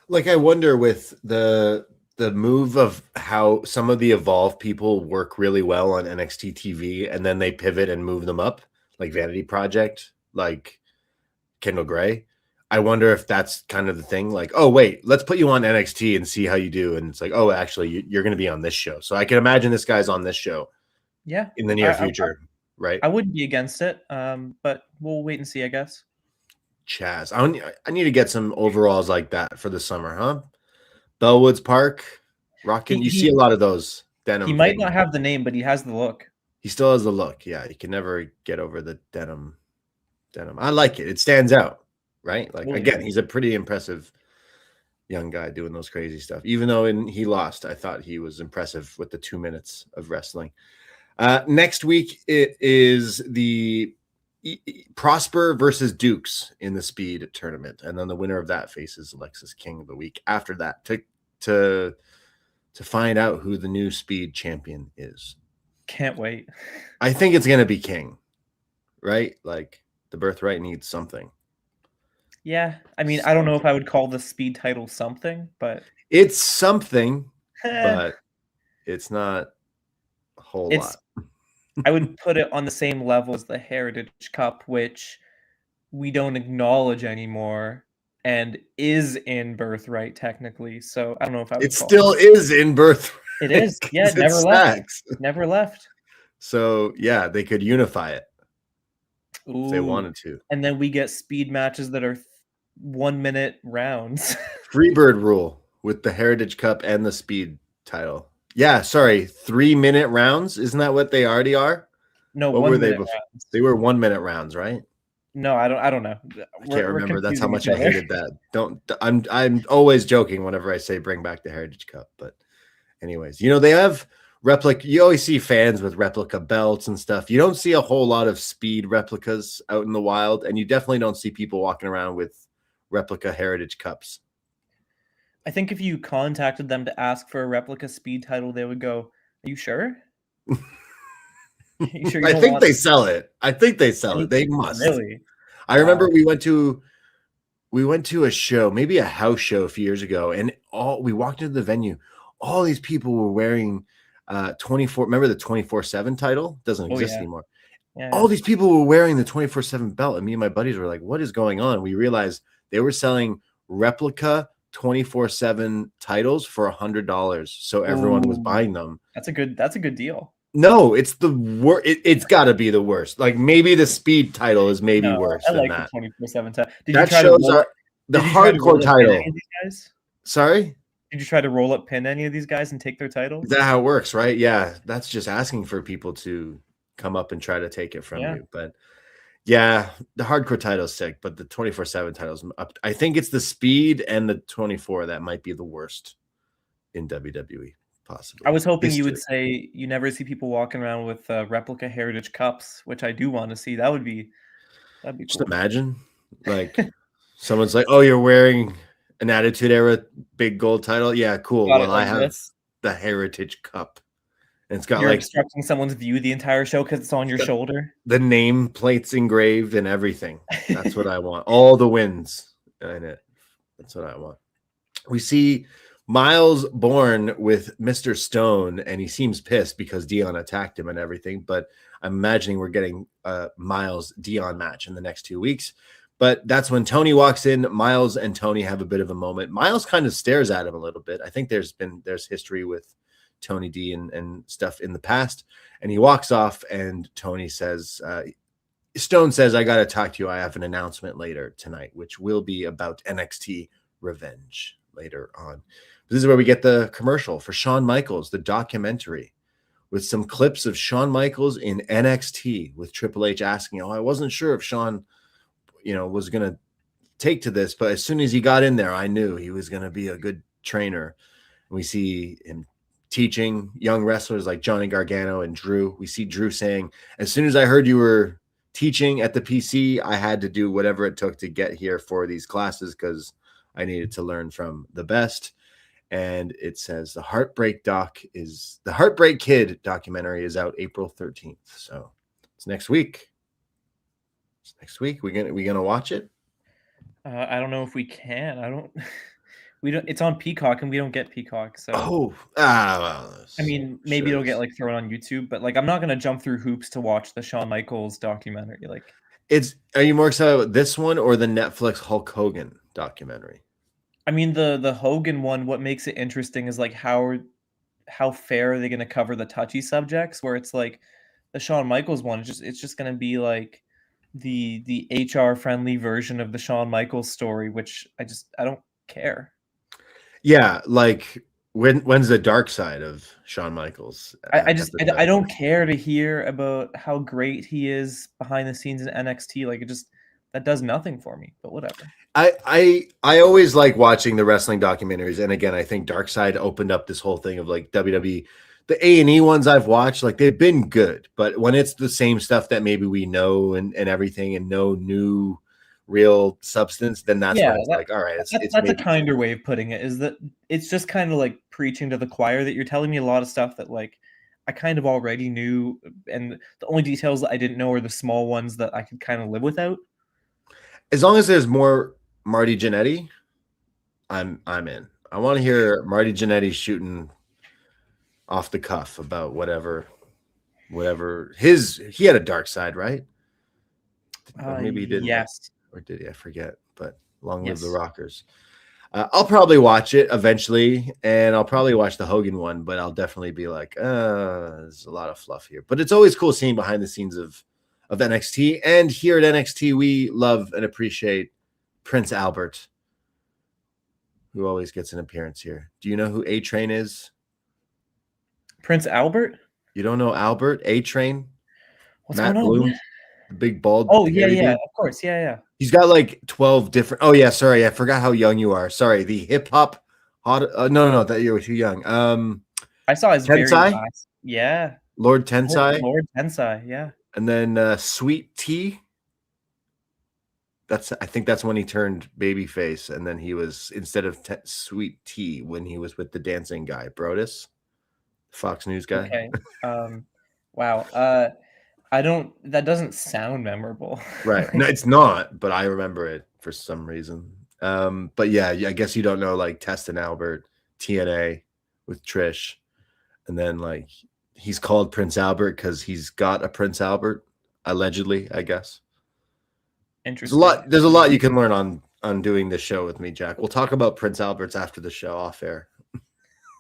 Like, I wonder with the move of how some of the Evolve people work really well on NXT TV and then they pivot and move them up, like Vanity Project, like Kendall Gray. I wonder if that's kind of the thing. Like, oh, wait, let's put you on NXT and see how you do. And it's like, oh, actually, you're going to be on this show. So I can imagine this guy's on this show. Yeah. In the near future, right? I wouldn't be against it, but we'll wait and see, I guess. Chaz. I need to get some overalls like that for the summer, huh? Bellwoods Park, rocking. You see a lot of those denim. He might not have the name, but he has the look. He still has the look. Yeah, you can never get over the denim. I like it. It stands out, right? Like, again, he's a pretty impressive young guy doing those crazy stuff. Even though he lost, I thought he was impressive with the 2 minutes of wrestling. Next week, it is the Prosper versus Dukes in the speed tournament, and then the winner of that faces Lexus King the week after that to find out who the new speed champion is. Can't wait. I think it's gonna be King, right? Like, the Birthright needs something. Yeah, I mean, I don't know if I would call the speed title something, but It's something, but it's not a whole lot. I would put it on the same level as the Heritage Cup, which we don't acknowledge anymore and is in Birthright technically. So I don't know if I would. It still is in Birthright. It is. Yeah, it never left. Never left. So yeah, they could unify it if they wanted to. And then we get speed matches that are 1 minute rounds. Freebird rule with the Heritage Cup and the speed title. Yeah, sorry, 3-minute rounds. Isn't that what they already are? No, what were they before? Rounds. They were 1 minute rounds, right? No, I don't know. I can't remember. That's how much I hated that. I'm always joking whenever I say bring back the Heritage Cup. But anyways, they have replica. You always see fans with replica belts and stuff. You don't see a whole lot of speed replicas out in the wild, and you definitely don't see people walking around with replica Heritage Cups. I think if you contacted them to ask for a replica speed title, they would go, "Are you sure?" You sure I think they sell it. They must. Really? I remember we went to a show, maybe a house show a few years ago, and we walked into the venue. All these people were wearing 24. Remember the 24/7 title? Doesn't exist anymore. Yeah. All these people were wearing the 24/7 belt, and me and my buddies were like, "What is going on?" We realized they were selling replica 24/7 titles for $100, so everyone was buying them. That's a good deal. No, it's the worst. It's got to be the worst. Like maybe the speed title is maybe worse than that. The 24/7 title. Did that shows the hardcore title. Sorry? Did you try to roll up pin any of these guys and take their title? Is that how it works, right? Yeah, that's just asking for people to come up and try to take it from you. But yeah, the hardcore title's sick, but the 24/7 title's up. I think it's the speed and the 24 that might be the worst in WWE. Possibly. I was hoping you would say you never see people walking around with replica Heritage Cups, which I do want to see. That'd be just cool. Imagine like someone's like, "Oh, you're wearing an Attitude Era big gold title." Yeah, cool. Well, I have the Heritage Cup. And it's got you're obstructing someone's view the entire show because it's on your shoulder. The name plates engraved and everything. That's what I want. All the wins in it. That's what I want. We see Miles Bourne with Mr. Stone, and he seems pissed because Dion attacked him and everything. But I'm imagining we're getting a Miles Dion match in the next 2 weeks. But that's when Tony walks in. Miles and Tony have a bit of a moment. Miles kind of stares at him a little bit. I think there's history with Tony D and stuff in the past. And he walks off, and Tony says, Stone says, "I got to talk to you. I have an announcement later tonight, which will be about NXT Revenge later on." This is where we get the commercial for Shawn Michaels, the documentary, with some clips of Shawn Michaels in NXT with Triple H asking, I wasn't sure if Shawn, was going to take to this, but as soon as he got in there, I knew he was going to be a good trainer. And we see him teaching young wrestlers like Johnny Gargano and Drew. We see Drew saying, "As soon as I heard you were teaching at the PC, I had to do whatever it took to get here for these classes because I needed to learn from the best." And it says the Heartbreak Kid documentary is out April 13th. So it's next week. We gonna watch it? I don't know if we can. It's on Peacock, and we don't get Peacock. So well, I mean, maybe it'll get thrown on YouTube, but I'm not gonna jump through hoops to watch the Shawn Michaels documentary. Are you more excited about this one or the Netflix Hulk Hogan documentary? I mean, the Hogan one, what makes it interesting is how fair are they going to cover the touchy subjects, where it's like the Shawn Michaels one, it's just going to be like the HR friendly version of the Shawn Michaels story, which I don't care. Yeah, when's the dark side of Shawn Michaels? I don't care to hear about how great he is behind the scenes in NXT. That does nothing for me, but whatever. I always like watching the wrestling documentaries. And again, I think Dark Side opened up this whole thing of WWE. The A&E ones I've watched, they've been good. But when it's the same stuff that maybe we know and everything and no new real substance, then that's when it's all right. That's a kinder way of putting it, is that it's just kind of like preaching to the choir, that you're telling me a lot of stuff that I kind of already knew. And the only details that I didn't know are the small ones that I could kind of live without. As long as there's more Marty Jannetty, I'm in. I want to hear Marty Jannetty shooting off the cuff about whatever he had a dark side, right? Or maybe he didn't. Yes. Or did he? I forget. But long live the Yes. Rockers. I'll probably watch it eventually, and I'll probably watch the Hogan one, but I'll definitely be like, there's a lot of fluff here. But it's always cool seeing behind the scenes of NXT. And here at NXT, we love and appreciate Prince Albert, who always gets an appearance here. Do you know who A-Train is? Prince Albert? You don't know Albert? A-Train? What's Matt going on? Bloom? The big bald. Oh, yeah, hairy yeah, dude? of course. Yeah. He's got like 12 different. Oh, yeah. Sorry. I forgot how young you are. Sorry. The hip hop. No. That you were too young. I saw his very Tensai? last. Yeah. Lord Tensai. Lord Tensai, yeah. And then Sweet Tea. I think that's when he turned babyface. And then he was, instead of Sweet Tea, when he was with the dancing guy, Brodus, Fox News guy. Okay. Wow. That doesn't sound memorable. Right. No, it's not, but I remember it for some reason. But yeah, I guess you don't know like Test and Albert, TNA with Trish. And then like he's called Prince Albert because he's got a Prince Albert, allegedly, I guess. Interesting. There's a lot you can learn on doing this show with me, Jack. We'll talk about Prince Alberts after the show off air.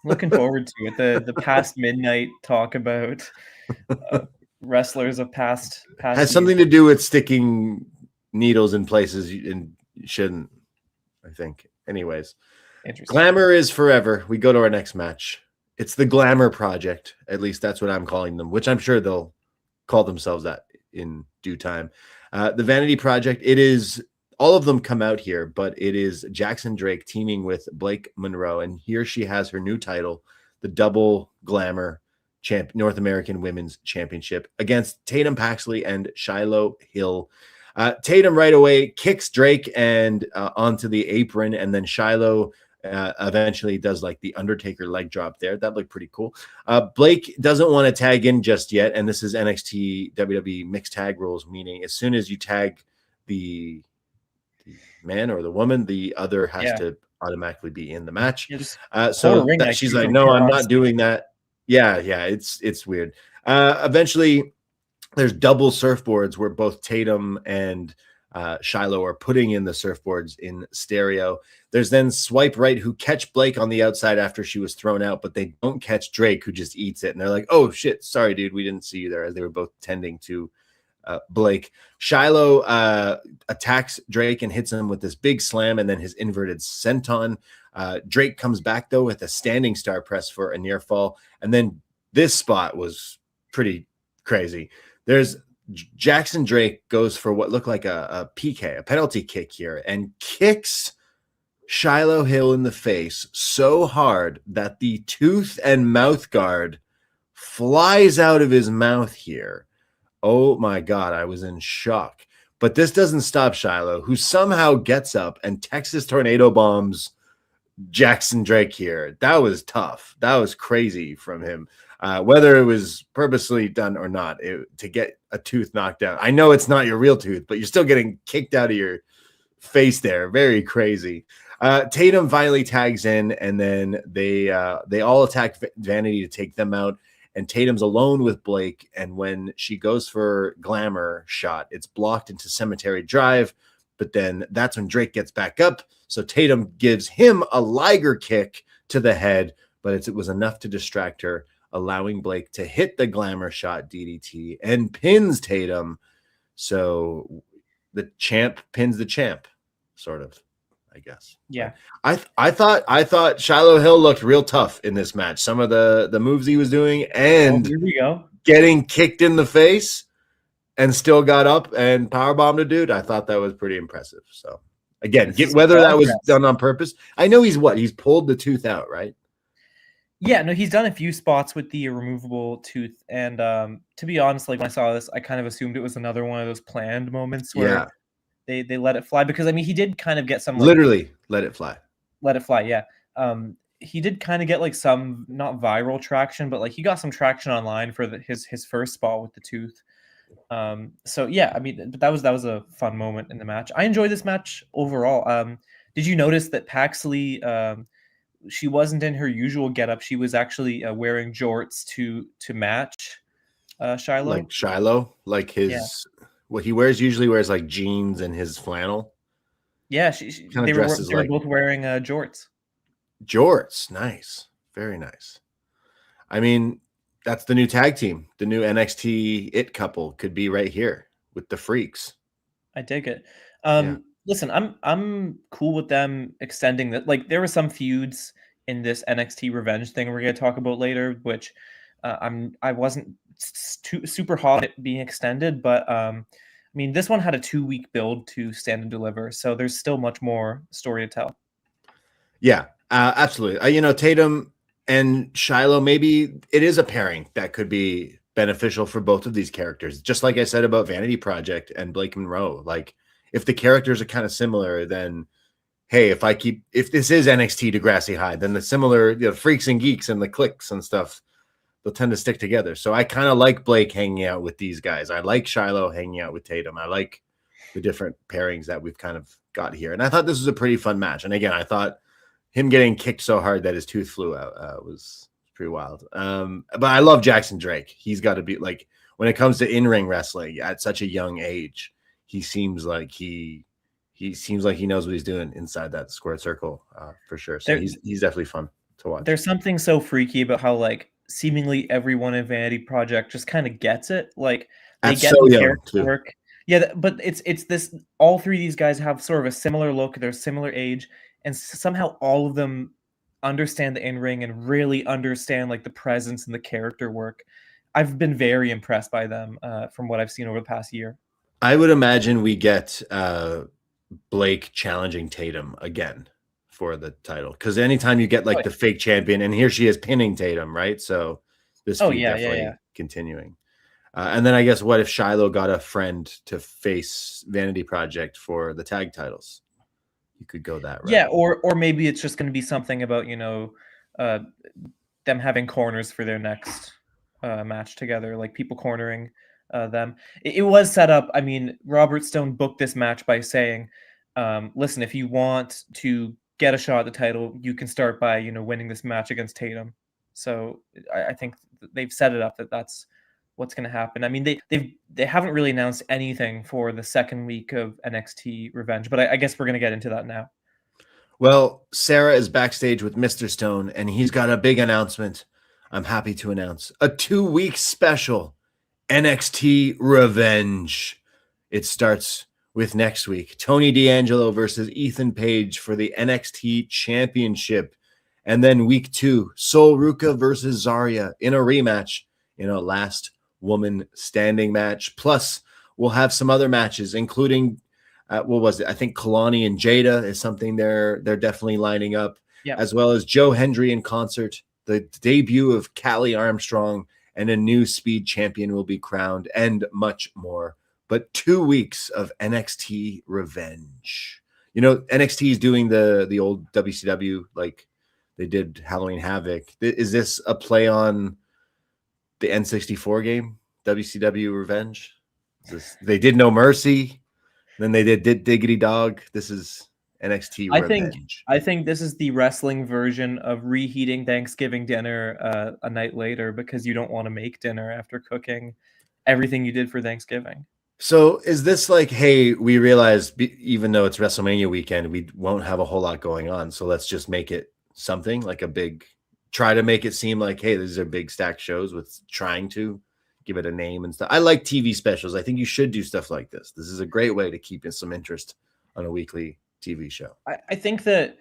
Looking forward to it. The past midnight talk about wrestlers of past has something to do with sticking needles in places you shouldn't, I think. Anyways, glamour is forever. We go to our next match. It's the Glamour Project. At least that's what I'm calling them, which I'm sure they'll call themselves that in due time. The Vanity Project, it is, all of them come out here, but it is Jackson Drake teaming with Blake Monroe, and here she has her new title, the Double Glamour North American Women's Championship, against Tatum Paxley and Shiloh Hill. Tatum right away kicks Drake and onto the apron, and then Shiloh eventually does like the Undertaker leg drop there. That looked pretty cool. Blake doesn't want to tag in just yet, and this is NXT WWE mixed tag rules, meaning as soon as you tag the man or the woman, the other has to automatically be in the match. So she's like, no, I'm not doing that. Yeah, it's weird. Eventually, there's double surfboards where both Tatum and Shiloh are putting in the surfboards in stereo. There's then Swipe Right, who catch Blake on the outside after she was thrown out, but they don't catch Drake, who just eats it. And they're like, oh, shit, sorry, dude, we didn't see you there, as they were both tending to Blake. Shiloh attacks Drake and hits him with this big slam and then his inverted senton. Drake comes back, though, with a standing star press for a near fall. And then this spot was pretty crazy. There's Jackson Drake goes for what looked like a PK, a penalty kick here, and kicks Shiloh Hill in the face so hard that the tooth and mouth guard flies out of his mouth here. Oh my God, I was in shock. But this doesn't stop Shiloh, who somehow gets up and Texas tornado bombs Jackson Drake here. That was tough. That was crazy from him. Whether it was purposely done or not, to get a tooth knocked out. I know it's not your real tooth, but you're still getting kicked out of your face there. Very crazy. Tatum finally tags in, and then they all attack Vanity to take them out. And Tatum's alone with Blake, and when she goes for Glamour shot, it's blocked into Cemetery Drive, but then that's when Drake gets back up, so Tatum gives him a Liger kick to the head, but it was enough to distract her, allowing Blake to hit the Glamour shot DDT and pins Tatum, so the champ pins the champ, sort of, I guess. Yeah. I thought Shiloh Hill looked real tough in this match. Some of the moves he was doing and here we go. Getting kicked in the face and still got up and powerbombed a dude. I thought that was pretty impressive. So again, whether that was done on purpose. I know he's pulled the tooth out, right? Yeah, no, he's done a few spots with the removable tooth. And to be honest, like when I saw this, I kind of assumed it was another one of those planned moments where they let it fly, because I mean he did kind of get some literally let it fly. Yeah. He did kind of get like some not viral traction, but like he got some traction online for his first spot with the tooth. So yeah, I mean, but that was a fun moment in the match. I enjoyed this match overall. Did you notice that Paxley she wasn't in her usual getup. She was actually wearing jorts to match Shiloh. Like Shiloh, like his what he usually wears like jeans and his flannel. Yeah, they were like both wearing jorts. Jorts, nice, very nice. I mean, that's the new tag team. The new NXT It couple could be right here with the Freaks. I dig it. Listen, I'm cool with them extending that. Like, there were some feuds in this NXT Revenge thing we're going to talk about later, which I wasn't super hot at being extended, but I mean, this one had a 2-week build to stand and deliver, so there's still much more story to tell. Yeah, absolutely. You know, Tatum and Shiloh, maybe it is a pairing that could be beneficial for both of these characters. Just like I said about Vanity Project and Blake Monroe, like if the characters are kind of similar, then hey, if this is NXT Degrassi High, then the similar freaks and geeks and the cliques and stuff, they'll tend to stick together. So I kind of like Blake hanging out with these guys. I like Shiloh hanging out with Tatum. I like the different pairings that we've kind of got here. And I thought this was a pretty fun match. And again, I thought him getting kicked so hard that his tooth flew out was pretty wild. But I love Jackson Drake. He's got to be like, when it comes to in-ring wrestling at such a young age, he seems like he knows what he's doing inside that squared circle for sure. So he's definitely fun to watch. There's something so freaky about how like seemingly everyone in Vanity Project just kind of gets it. Like they get the character work. Yeah, but it's this. All three of these guys have sort of a similar look. They're similar age, and somehow all of them understand the in-ring and really understand like the presence and the character work. I've been very impressed by them from what I've seen over the past year. I would imagine we get Blake challenging Tatum again for the title, because anytime you get like the fake champion, and here she is pinning Tatum, right? So this definitely continuing. And then I guess what if Shiloh got a friend to face Vanity Project for the tag titles? You could go that route. Yeah, or maybe it's just going to be something about them having corners for their next match together, like people cornering them. It was set up. I mean, Robert Stone booked this match by saying, listen, if you want to get a shot at the title, you can start by winning this match against Tatum. So I think they've set it up that's what's going to happen. I mean, they haven't really announced anything for the second week of NXT Revenge, but I guess we're going to get into that now. Well, Sarah is backstage with Mr. Stone, and he's got a big announcement. I'm happy to announce a 2-week special NXT Revenge. It starts with next week, Tony D'Angelo versus Ethan Page for the NXT Championship. And then week 2, Sol Ruca versus Zarya in a rematch in a last woman standing match. Plus, we'll have some other matches, including what was it? I think Kalani and Jada is something they're definitely lining up, as well as Joe Hendry in concert. The debut of Callie Armstrong and a new speed champion will be crowned, and much more. But 2 weeks of NXT Revenge. NXT is doing the old WCW, like they did Halloween Havoc. Is this a play on the N64 game, WCW Revenge? They did No Mercy, then they did Diggity Dog. This is NXT Revenge. I think this is the wrestling version of reheating Thanksgiving dinner a night later, because you don't want to make dinner after cooking everything you did for Thanksgiving. So is this like, hey, we realize even though it's WrestleMania weekend, we won't have a whole lot going on, so let's just make it something like try to make it seem like, hey, these are big stacked shows with trying to give it a name and stuff. I like TV specials. I think you should do stuff like this. This is a great way to keep in some interest on a weekly TV show. I think that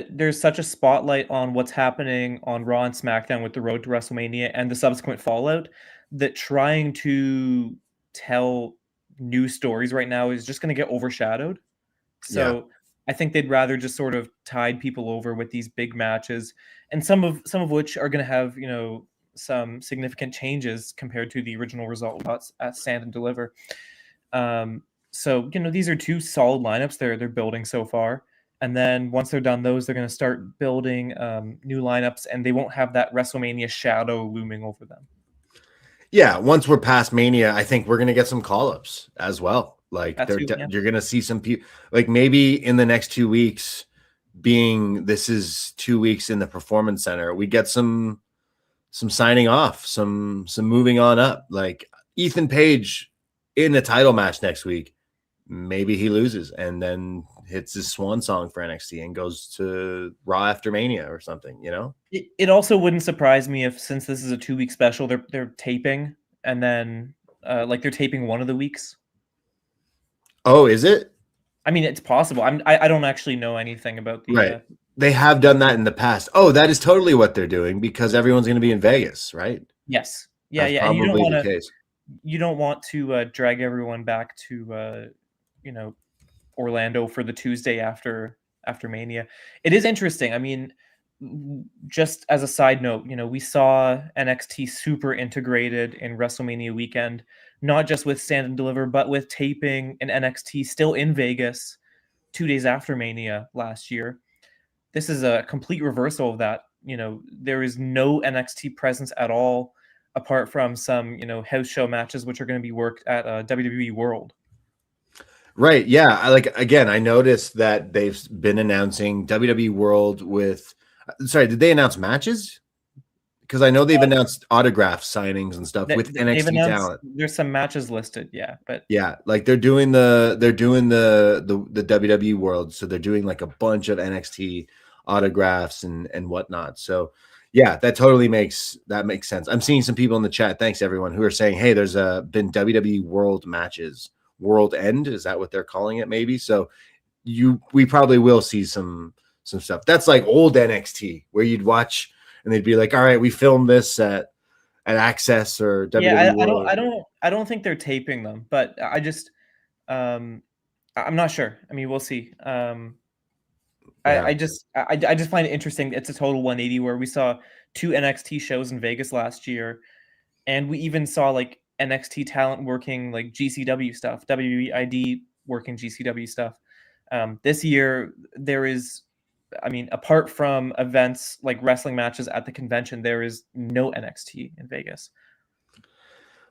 there's such a spotlight on what's happening on Raw and SmackDown with the road to WrestleMania and the subsequent fallout, that trying to tell new stories right now is just going to get overshadowed. So I think they'd rather just sort of tide people over with these big matches, and some of which are going to have some significant changes compared to the original result at Stand and Deliver. So these are 2 solid lineups they're building so far, and then once they're done those, they're going to start building new lineups, and they won't have that WrestleMania shadow looming over them. Yeah, once we're past Mania, I think we're going to get some call-ups as well. Like you're going to see some people, like maybe in the next 2 weeks, being this is 2 weeks in the Performance Center, we get some signing off, some moving on up. Like Ethan Page in a title match next week, maybe he loses and then hits his swan song for NXT and goes to Raw after Mania or something, you know? It also wouldn't surprise me if, since this is a 2-week special, they're taping and then like they're taping one of the weeks. Oh, is it? I mean, it's possible. I don't actually know anything about the right. They have done that in the past. Oh, that is totally what they're doing because everyone's going to be in Vegas, right? Yes. Yeah, That's yeah. And probably the case. You don't want to drag everyone back to Orlando for the Tuesday after Mania. It is interesting. I mean, just as a side note, we saw NXT super integrated in WrestleMania weekend, not just with Stand and Deliver, but with taping an NXT still in Vegas 2 days after Mania last year. This is a complete reversal of that. There is no NXT presence at all, apart from some, house show matches, which are going to be worked at WWE World. Right. Yeah. I noticed that they've been announcing WWE World with, did they announce matches? Because I know they've announced autograph signings and stuff with NXT talent. There's some matches listed. Yeah. But yeah, like they're doing the WWE World. So they're doing like a bunch of NXT autographs and whatnot. So yeah, that totally makes sense. I'm seeing some people in the chat. Thanks everyone who are saying, hey, there's been WWE World matches. World End, is that what they're calling it? Maybe. So we probably will see some stuff. That's like old NXT where you'd watch and they'd be like, all right, we filmed this at Access or WWE. Yeah, I don't think they're taping them, but I just I'm not sure. I mean, we'll see. I just find it interesting. It's a total 180 where we saw 2 NXT shows in Vegas last year, and we even saw like NXT talent working like GCW stuff, WWEID working GCW stuff. This year, there is, I mean, apart from events like wrestling matches at the convention, there is no NXT in Vegas.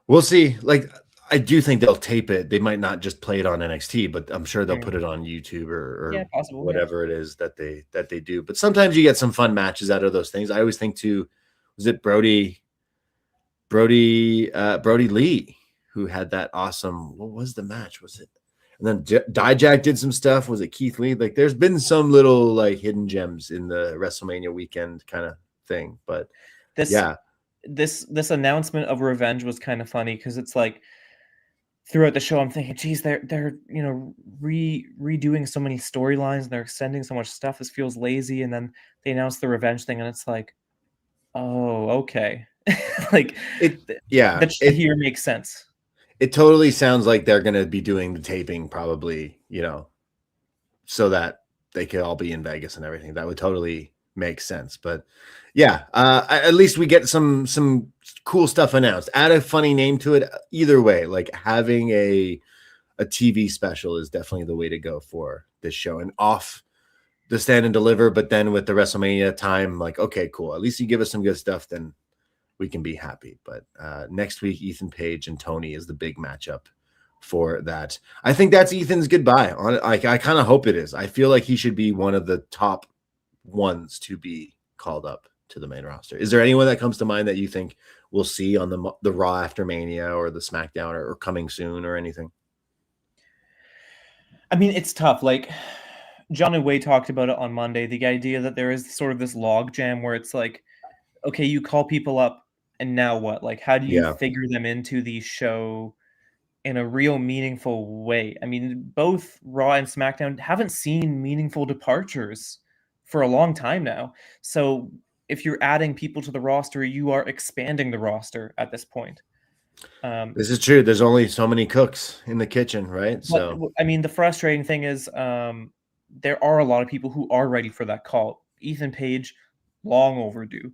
We'll see. Like, I do think they'll tape it. They might not just play it on NXT, but I'm sure they'll put it on YouTube or whatever it is that they do. But sometimes you get some fun matches out of those things. I always think too, was it Brody Lee who had that awesome, what was the match? Was it? And then Dijak did some stuff. Was it Keith Lee? Like there's been some little like hidden gems in the WrestleMania weekend kind of thing. But this announcement of Revenge was kind of funny because it's like throughout the show I'm thinking, geez, they're redoing so many storylines and they're extending so much stuff. This feels lazy. And then they announced the Revenge thing and it's like, oh, okay. Like that here makes sense. It totally sounds like they're going to be doing the taping probably, so that they could all be in Vegas and everything. That would totally make sense. But yeah, at least we get some cool stuff announced. Add a funny name to it. Either way, like having a TV special is definitely the way to go for this show. And off the Stand and Deliver, but then with the WrestleMania time, like, okay, cool. At least you give us some good stuff, then we can be happy. But next week, Ethan Page and Tony is the big matchup for that. I think that's Ethan's goodbye. I kind of hope it is. I feel like he should be one of the top ones to be called up to the main roster. Is there anyone that comes to mind that you think we'll see on the Raw after Mania or the SmackDown or coming soon or anything? I mean, it's tough. Like John and Wade talked about it on Monday. The idea that there is sort of this log jam where it's like, okay, you call people up and now what? Like, how do you figure them into the show in a real meaningful way? I mean, both Raw and SmackDown haven't seen meaningful departures for a long time now. So if you're adding people to the roster, you are expanding the roster at this point. This is true. There's only so many cooks in the kitchen, right? So I mean, the frustrating thing is there are a lot of people who are ready for that call. Ethan Page, long overdue.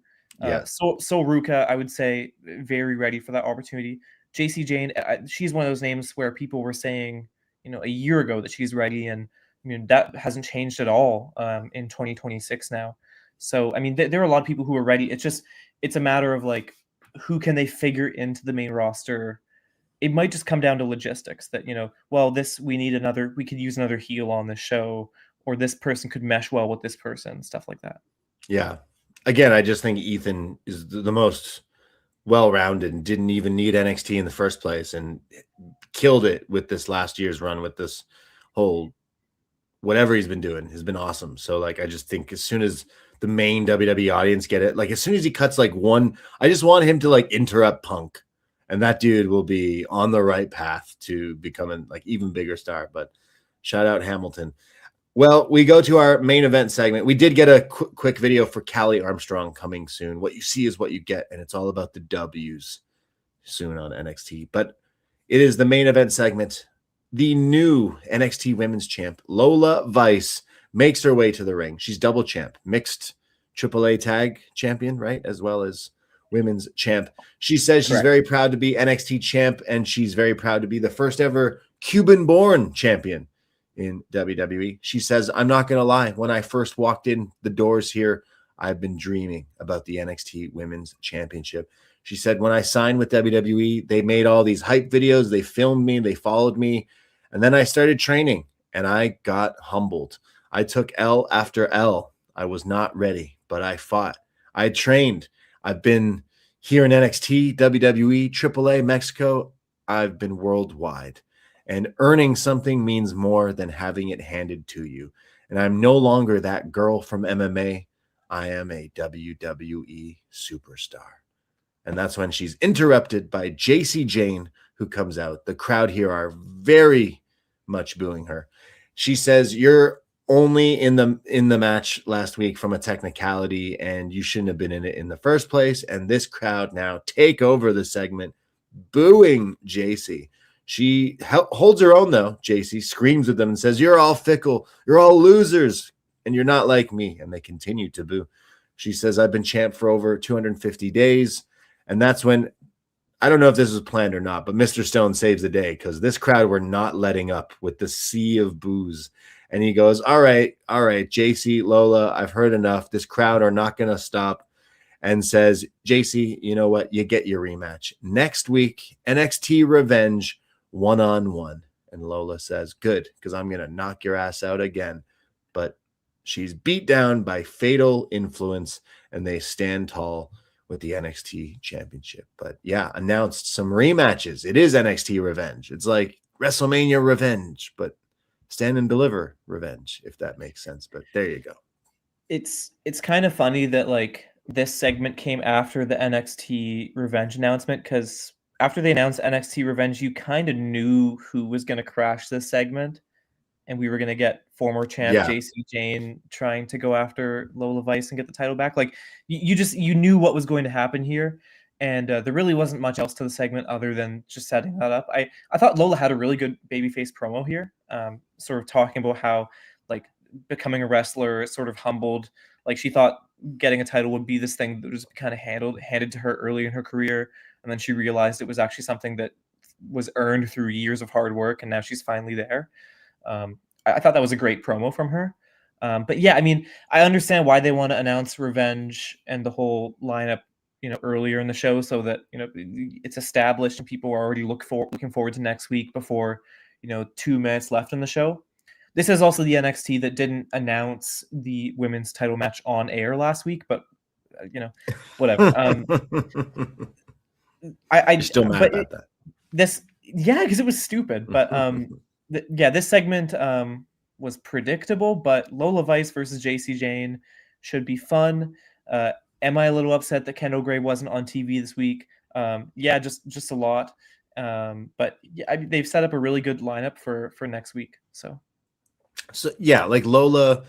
So Ruca, I would say, very ready for that opportunity. JC Jane, she's one of those names where people were saying, a year ago that she's ready, and I mean that hasn't changed at all in 2026 now. So I mean, there are a lot of people who are ready. It's a matter of like, who can they figure into the main roster? It might just come down to logistics that we could use another heel on the show, or this person could mesh well with this person, stuff like that. Yeah. Again, I just think Ethan is the most well-rounded and didn't even need NXT in the first place and killed it with this last year's run with this whole whatever he's been doing has been awesome. So like, I just think as soon as the main WWE audience get it, like as soon as he cuts like one, I just want him to like interrupt Punk, and that dude will be on the right path to becoming like even bigger star. But shout out Hamilton. Well, we go to our main event segment. We did get a quick video for Callie Armstrong coming soon. What you see is what you get, and it's all about the W's soon on NXT. But it is the main event segment. The new NXT Women's Champ, Lola Vice, makes her way to the ring. She's double champ, mixed AAA tag champion, right? As well as women's champ. She says she's very proud to be NXT champ, and she's very proud to be the first ever Cuban-born champion in WWE. She says, I'm not going to lie. When I first walked in the doors here, I've been dreaming about the NXT Women's Championship. She said, when I signed with WWE, they made all these hype videos. They filmed me. They followed me. And then I started training, and I got humbled. I took L after L. I was not ready, but I fought. I trained. I've been here in NXT, WWE, AAA, Mexico. I've been worldwide. And earning something means more than having it handed to you. And I'm no longer that girl from MMA. I am a WWE superstar. And that's when she's interrupted by JC Jane, who comes out. The crowd here are very much booing her. She says, you're only in the match last week from a technicality, and you shouldn't have been in it in the first place. And this crowd now take over the segment, booing JC. She holds her own, though. JC screams at them and says, you're all fickle. You're all losers, and you're not like me. And they continue to boo. She says, I've been champ for over 250 days. And that's when, I don't know if this was planned or not, but Mr. Stone saves the day because this crowd were not letting up with the sea of boos. And he goes, all right, JC, Lola, I've heard enough. This crowd are not going to stop. And says, JC, you know what? You get your rematch. Next week, NXT Revenge, 1-on-1. And Lola says, good, because I'm going to knock your ass out again. But she's beat down by Fatal Influence, and they stand tall with the NXT Championship. But yeah, announced some rematches. It is NXT Revenge. It's like WrestleMania Revenge, but stand and deliver revenge, if that makes sense. But there you go. It's kind of funny that like this segment came after the NXT Revenge announcement, because after they announced NXT Revenge, you kind of knew who was going to crash this segment, and we were going to get former champ JC Jane trying to go after Lola Vice and get the title back. Like you knew what was going to happen here, and there really wasn't much else to the segment other than just setting that up. I thought Lola had a really good babyface promo here, sort of talking about how like becoming a wrestler sort of humbled. Like she thought getting a title would be this thing that was kind of handed to her early in her career, and then she realized it was actually something that was earned through years of hard work, and now she's finally there. I thought that was a great promo from her. But yeah, I mean, I understand why they want to announce Revenge and the whole lineup, earlier in the show, so that, it's established and people are already looking forward to next week before, 2 minutes left in the show. This is also the NXT that didn't announce the women's title match on air last week, but whatever. I'm still mad about that. Because it was stupid. But this segment was predictable. But Lola Vice versus JC Jane should be fun. Am I a little upset that Kendall Gray wasn't on TV this week? Just a lot. But yeah, they've set up a really good lineup for next week. So yeah, like Lola,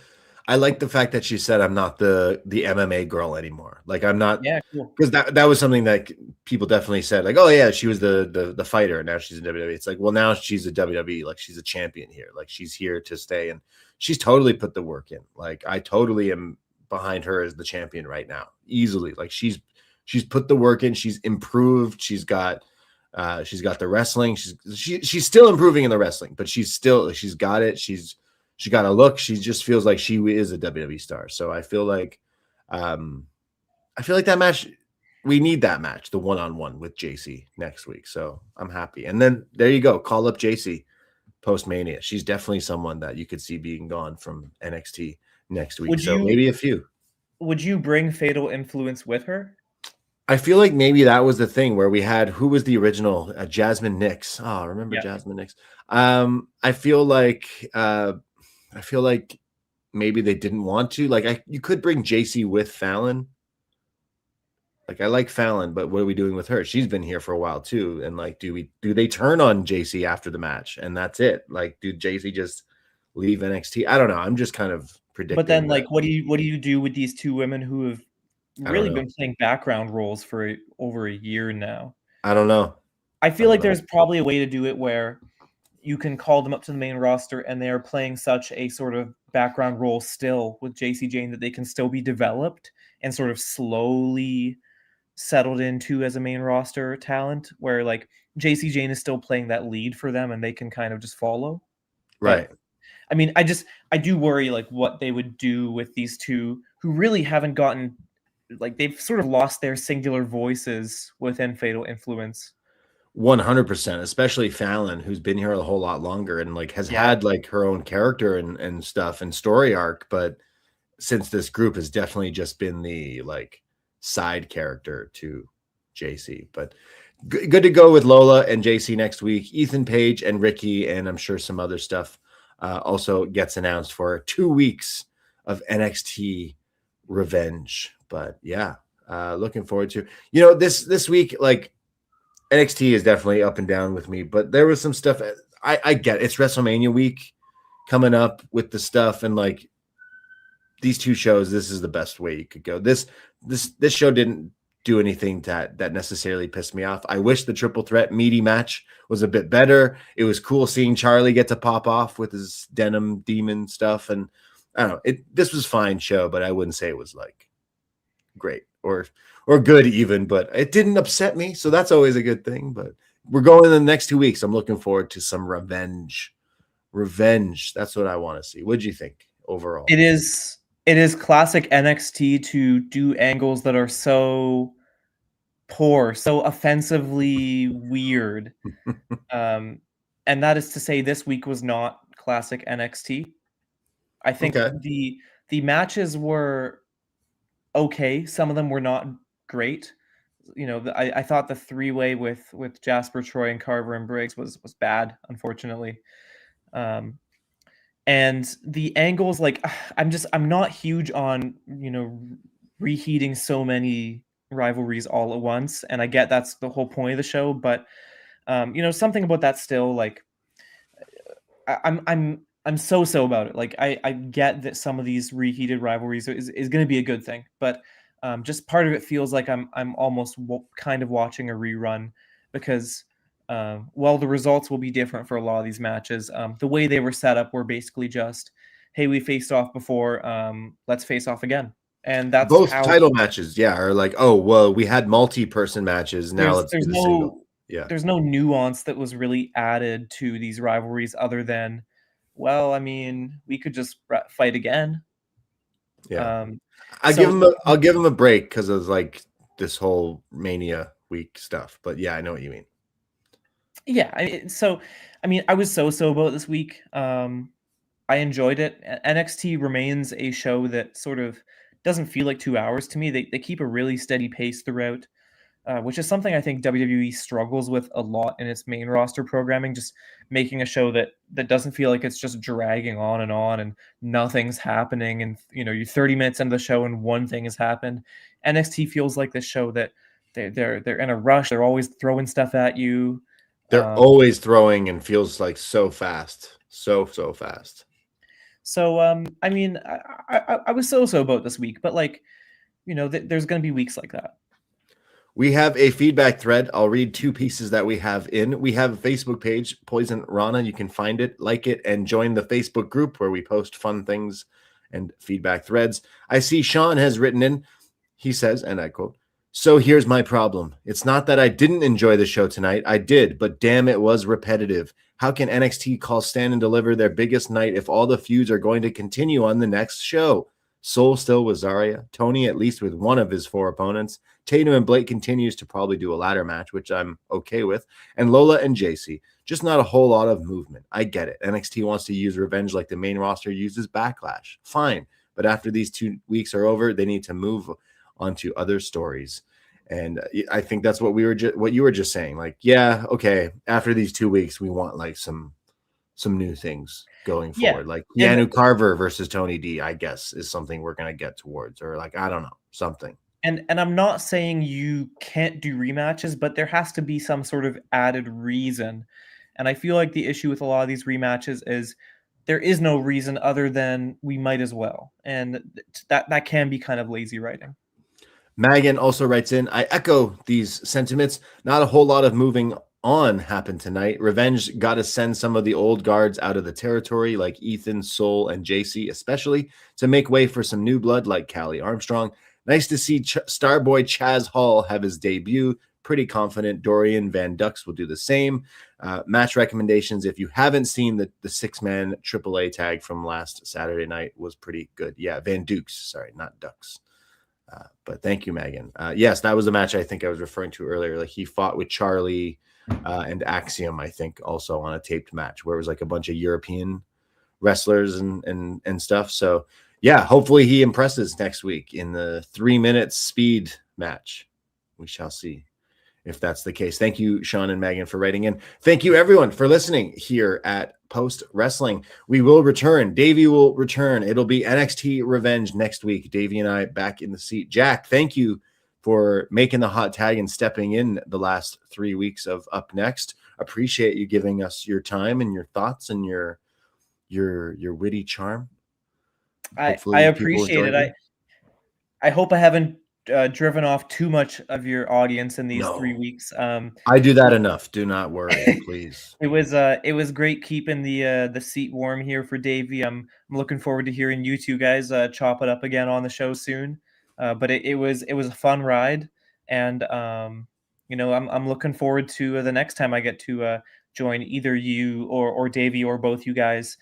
I like the fact that she said, I'm not the MMA girl anymore. Like I'm not, cool. Because that was something that people definitely said, like, oh yeah, she was the fighter, and now she's in WWE. It's like, well, now she's a WWE, like she's a champion here, like she's here to stay, and she's totally put the work in. Like I totally am behind her as the champion right now, easily. Like she's put the work in, she's improved, she's got the wrestling, she's still improving in the wrestling, but she's got it, she got a look. She just feels like she is a WWE star. So I feel like that match, we need that match, the 1-on-1 with JC next week. So I'm happy. And then there you go. Call up JC. post-Mania. She's definitely someone that you could see being gone from NXT next week. Would Maybe a few. Would you bring Fatal Influence with her? I feel like maybe that was the thing where we had, who was the original? Jasmine Nix. Oh, remember Jasmine Nix? I feel like maybe they didn't want to. Like, you could bring JC with Fallon. Like, I like Fallon, but what are we doing with her? She's been here for a while too. And like, do they turn on JC after the match and that's it? Like, do JC just leave NXT? I don't know. I'm just kind of predicting. But then, like, what do you do with these two women who have really been playing background roles for over a year now? I don't know. I feel like there's probably a way to do it where you can call them up to the main roster and they are playing such a sort of background role still with JC Jane that they can still be developed and sort of slowly settled into as a main roster talent, where like JC Jane is still playing that lead for them and they can kind of just follow. Right. But, I mean, I do worry like what they would do with these two who really haven't gotten, like, they've sort of lost their singular voices within Fatal Influence. 100%, especially Fallon, who's been here a whole lot longer and like has had like her own character and stuff and story arc, but since this group has definitely just been the like side character to JC. But good to go with Lola and JC next week. Ethan Page and Ricky, and I'm sure some other stuff also gets announced for 2 weeks of NXT Revenge. But yeah, looking forward to, this week, like, NXT is definitely up and down with me, but there was some stuff. I get it's WrestleMania week coming up with the stuff, and like these two shows, this is the best way you could go. This show didn't do anything that necessarily pissed me off. I wish the triple threat meaty match was a bit better. It was cool seeing Charlie get to pop off with his denim demon stuff, and I don't know. This was fine show, but I wouldn't say it was like great or good even, but it didn't upset me, so that's always a good thing. But we're going in the next 2 weeks. I'm looking forward to some revenge. That's what I want to see. What'd you think overall? It is classic NXT to do angles that are so poor, so offensively weird. And that is to say, this week was not classic NXT. I think the matches were okay. Some of them were not great. I thought the three-way with Jasper, Troy, and Carver and Briggs was bad, unfortunately. And the angles, like, I'm not huge on, reheating so many rivalries all at once. And I get that's the whole point of the show, but something about that still, like, I'm so about it. Like, I get that some of these reheated rivalries is going to be a good thing, but just part of it feels like I'm almost kind of watching a rerun, because while the results will be different for a lot of these matches, the way they were set up were basically just, hey, we faced off before, let's face off again. And that's both title matches, are like, oh, well, we had multi-person matches. Now let's do the single. Yeah, there's no nuance that was really added to these rivalries other than, well, I mean, we could just fight again. Yeah, I'll give him a break because of like this whole Mania week stuff. But yeah, I know what you mean. Yeah, I was so about this week. I enjoyed it. NXT remains a show that sort of doesn't feel like 2 hours to me. They keep a really steady pace throughout, which is something I think WWE struggles with a lot in its main roster programming, just making a show that doesn't feel like it's just dragging on and nothing's happening. And, you're 30 minutes into the show and one thing has happened. NXT feels like this show that they're in a rush. They're always throwing stuff at you. They're always throwing and feels like so fast. So fast. So, I mean, I was so about this week, but like, there's going to be weeks like that. We have a feedback thread. I'll read 2 pieces that we have in. We have a Facebook page, Poisonrana. You can find it, like it, and join the Facebook group where we post fun things and feedback threads. I see Sean has written in. He says, and I quote, "So here's my problem. It's not that I didn't enjoy the show tonight. I did, but damn, it was repetitive. How can NXT call Stand and Deliver their biggest night if all the feuds are going to continue on the next show? Soul still with Zarya. Tony at least with one of his 4 opponents. Tatum and Blake continues to probably do a ladder match, which I'm okay with. And Lola and JC. Just not a whole lot of movement. I get it. NXT wants to use revenge like the main roster uses Backlash. Fine. But after these 2 weeks are over, they need to move on to other stories. And I think that's what what you were just saying. Like, yeah, okay. After these 2 weeks, we want like some new things going forward. Like Keanu Carver versus Tony D, I guess, is something we're going to get towards, or like, I don't know, something. And I'm not saying you can't do rematches, but there has to be some sort of added reason. And I feel like the issue with a lot of these rematches is there is no reason other than we might as well. And that can be kind of lazy writing. Megan also writes in, I echo these sentiments. Not a whole lot of moving on happened tonight. Revenge got to send some of the old guards out of the territory, like Ethan, Soul, and JC, especially to make way for some new blood like Callie Armstrong. Nice to see Starboy Chaz Hall have his debut. Pretty confident Dorian Van Dux will do the same. Match recommendations. If you haven't seen the 6-man AAA tag from last Saturday night, was pretty good. Yeah, Van Dukes. Sorry, not Dux. But thank you, Megan. Yes, that was the match I think I was referring to earlier. Like he fought with Charlie and Axiom, I think, also on a taped match where it was like a bunch of European wrestlers and stuff. So yeah, hopefully he impresses next week in the 3-minute speed match. We shall see if that's the case. Thank you, Sean and Megan, for writing in. Thank you, everyone, for listening here at Post Wrestling. We will return. Davie will return. It'll be NXT Revenge next week. Davie and I back in the seat. Jack, thank you for making the hot tag and stepping in the last 3 weeks of Up Next. Appreciate you giving us your time and your thoughts and your witty charm. I appreciate it. I hope I haven't driven off too much of your audience in these 3 weeks. I do that enough. Do not worry, please. It was great keeping the seat warm here for Davie. I'm looking forward to hearing you two guys chop it up again on the show soon. But it was a fun ride, and I'm looking forward to the next time I get to join either you or Davie or both you guys.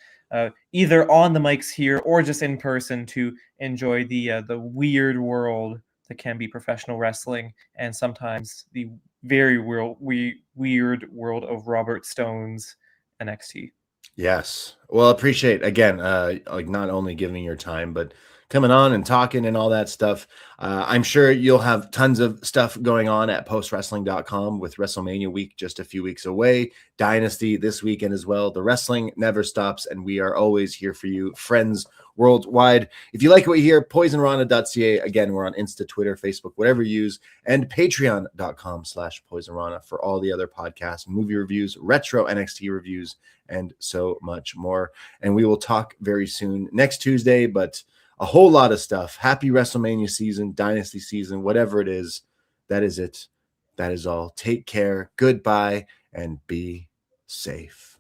Either on the mics here or just in person to enjoy the weird world that can be professional wrestling, and sometimes the very weird world of Robert Stone's NXT. Yes. Well, appreciate again, like not only giving your time, but coming on and talking and all that stuff. I'm sure you'll have tons of stuff going on at postwrestling.com with WrestleMania week just a few weeks away. Dynasty this weekend as well. The wrestling never stops, and we are always here for you, friends worldwide. If you like what you hear, Poisonrana.ca. Again, we're on Insta, Twitter, Facebook, whatever you use, and patreon.com/Poisonrana for all the other podcasts, movie reviews, retro NXT reviews, and so much more. And we will talk very soon next Tuesday, but a whole lot of stuff. Happy WrestleMania season, Dynasty season, whatever it is. That is it. That is all. Take care. Goodbye and be safe.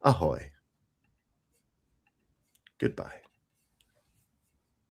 Ahoy. Goodbye.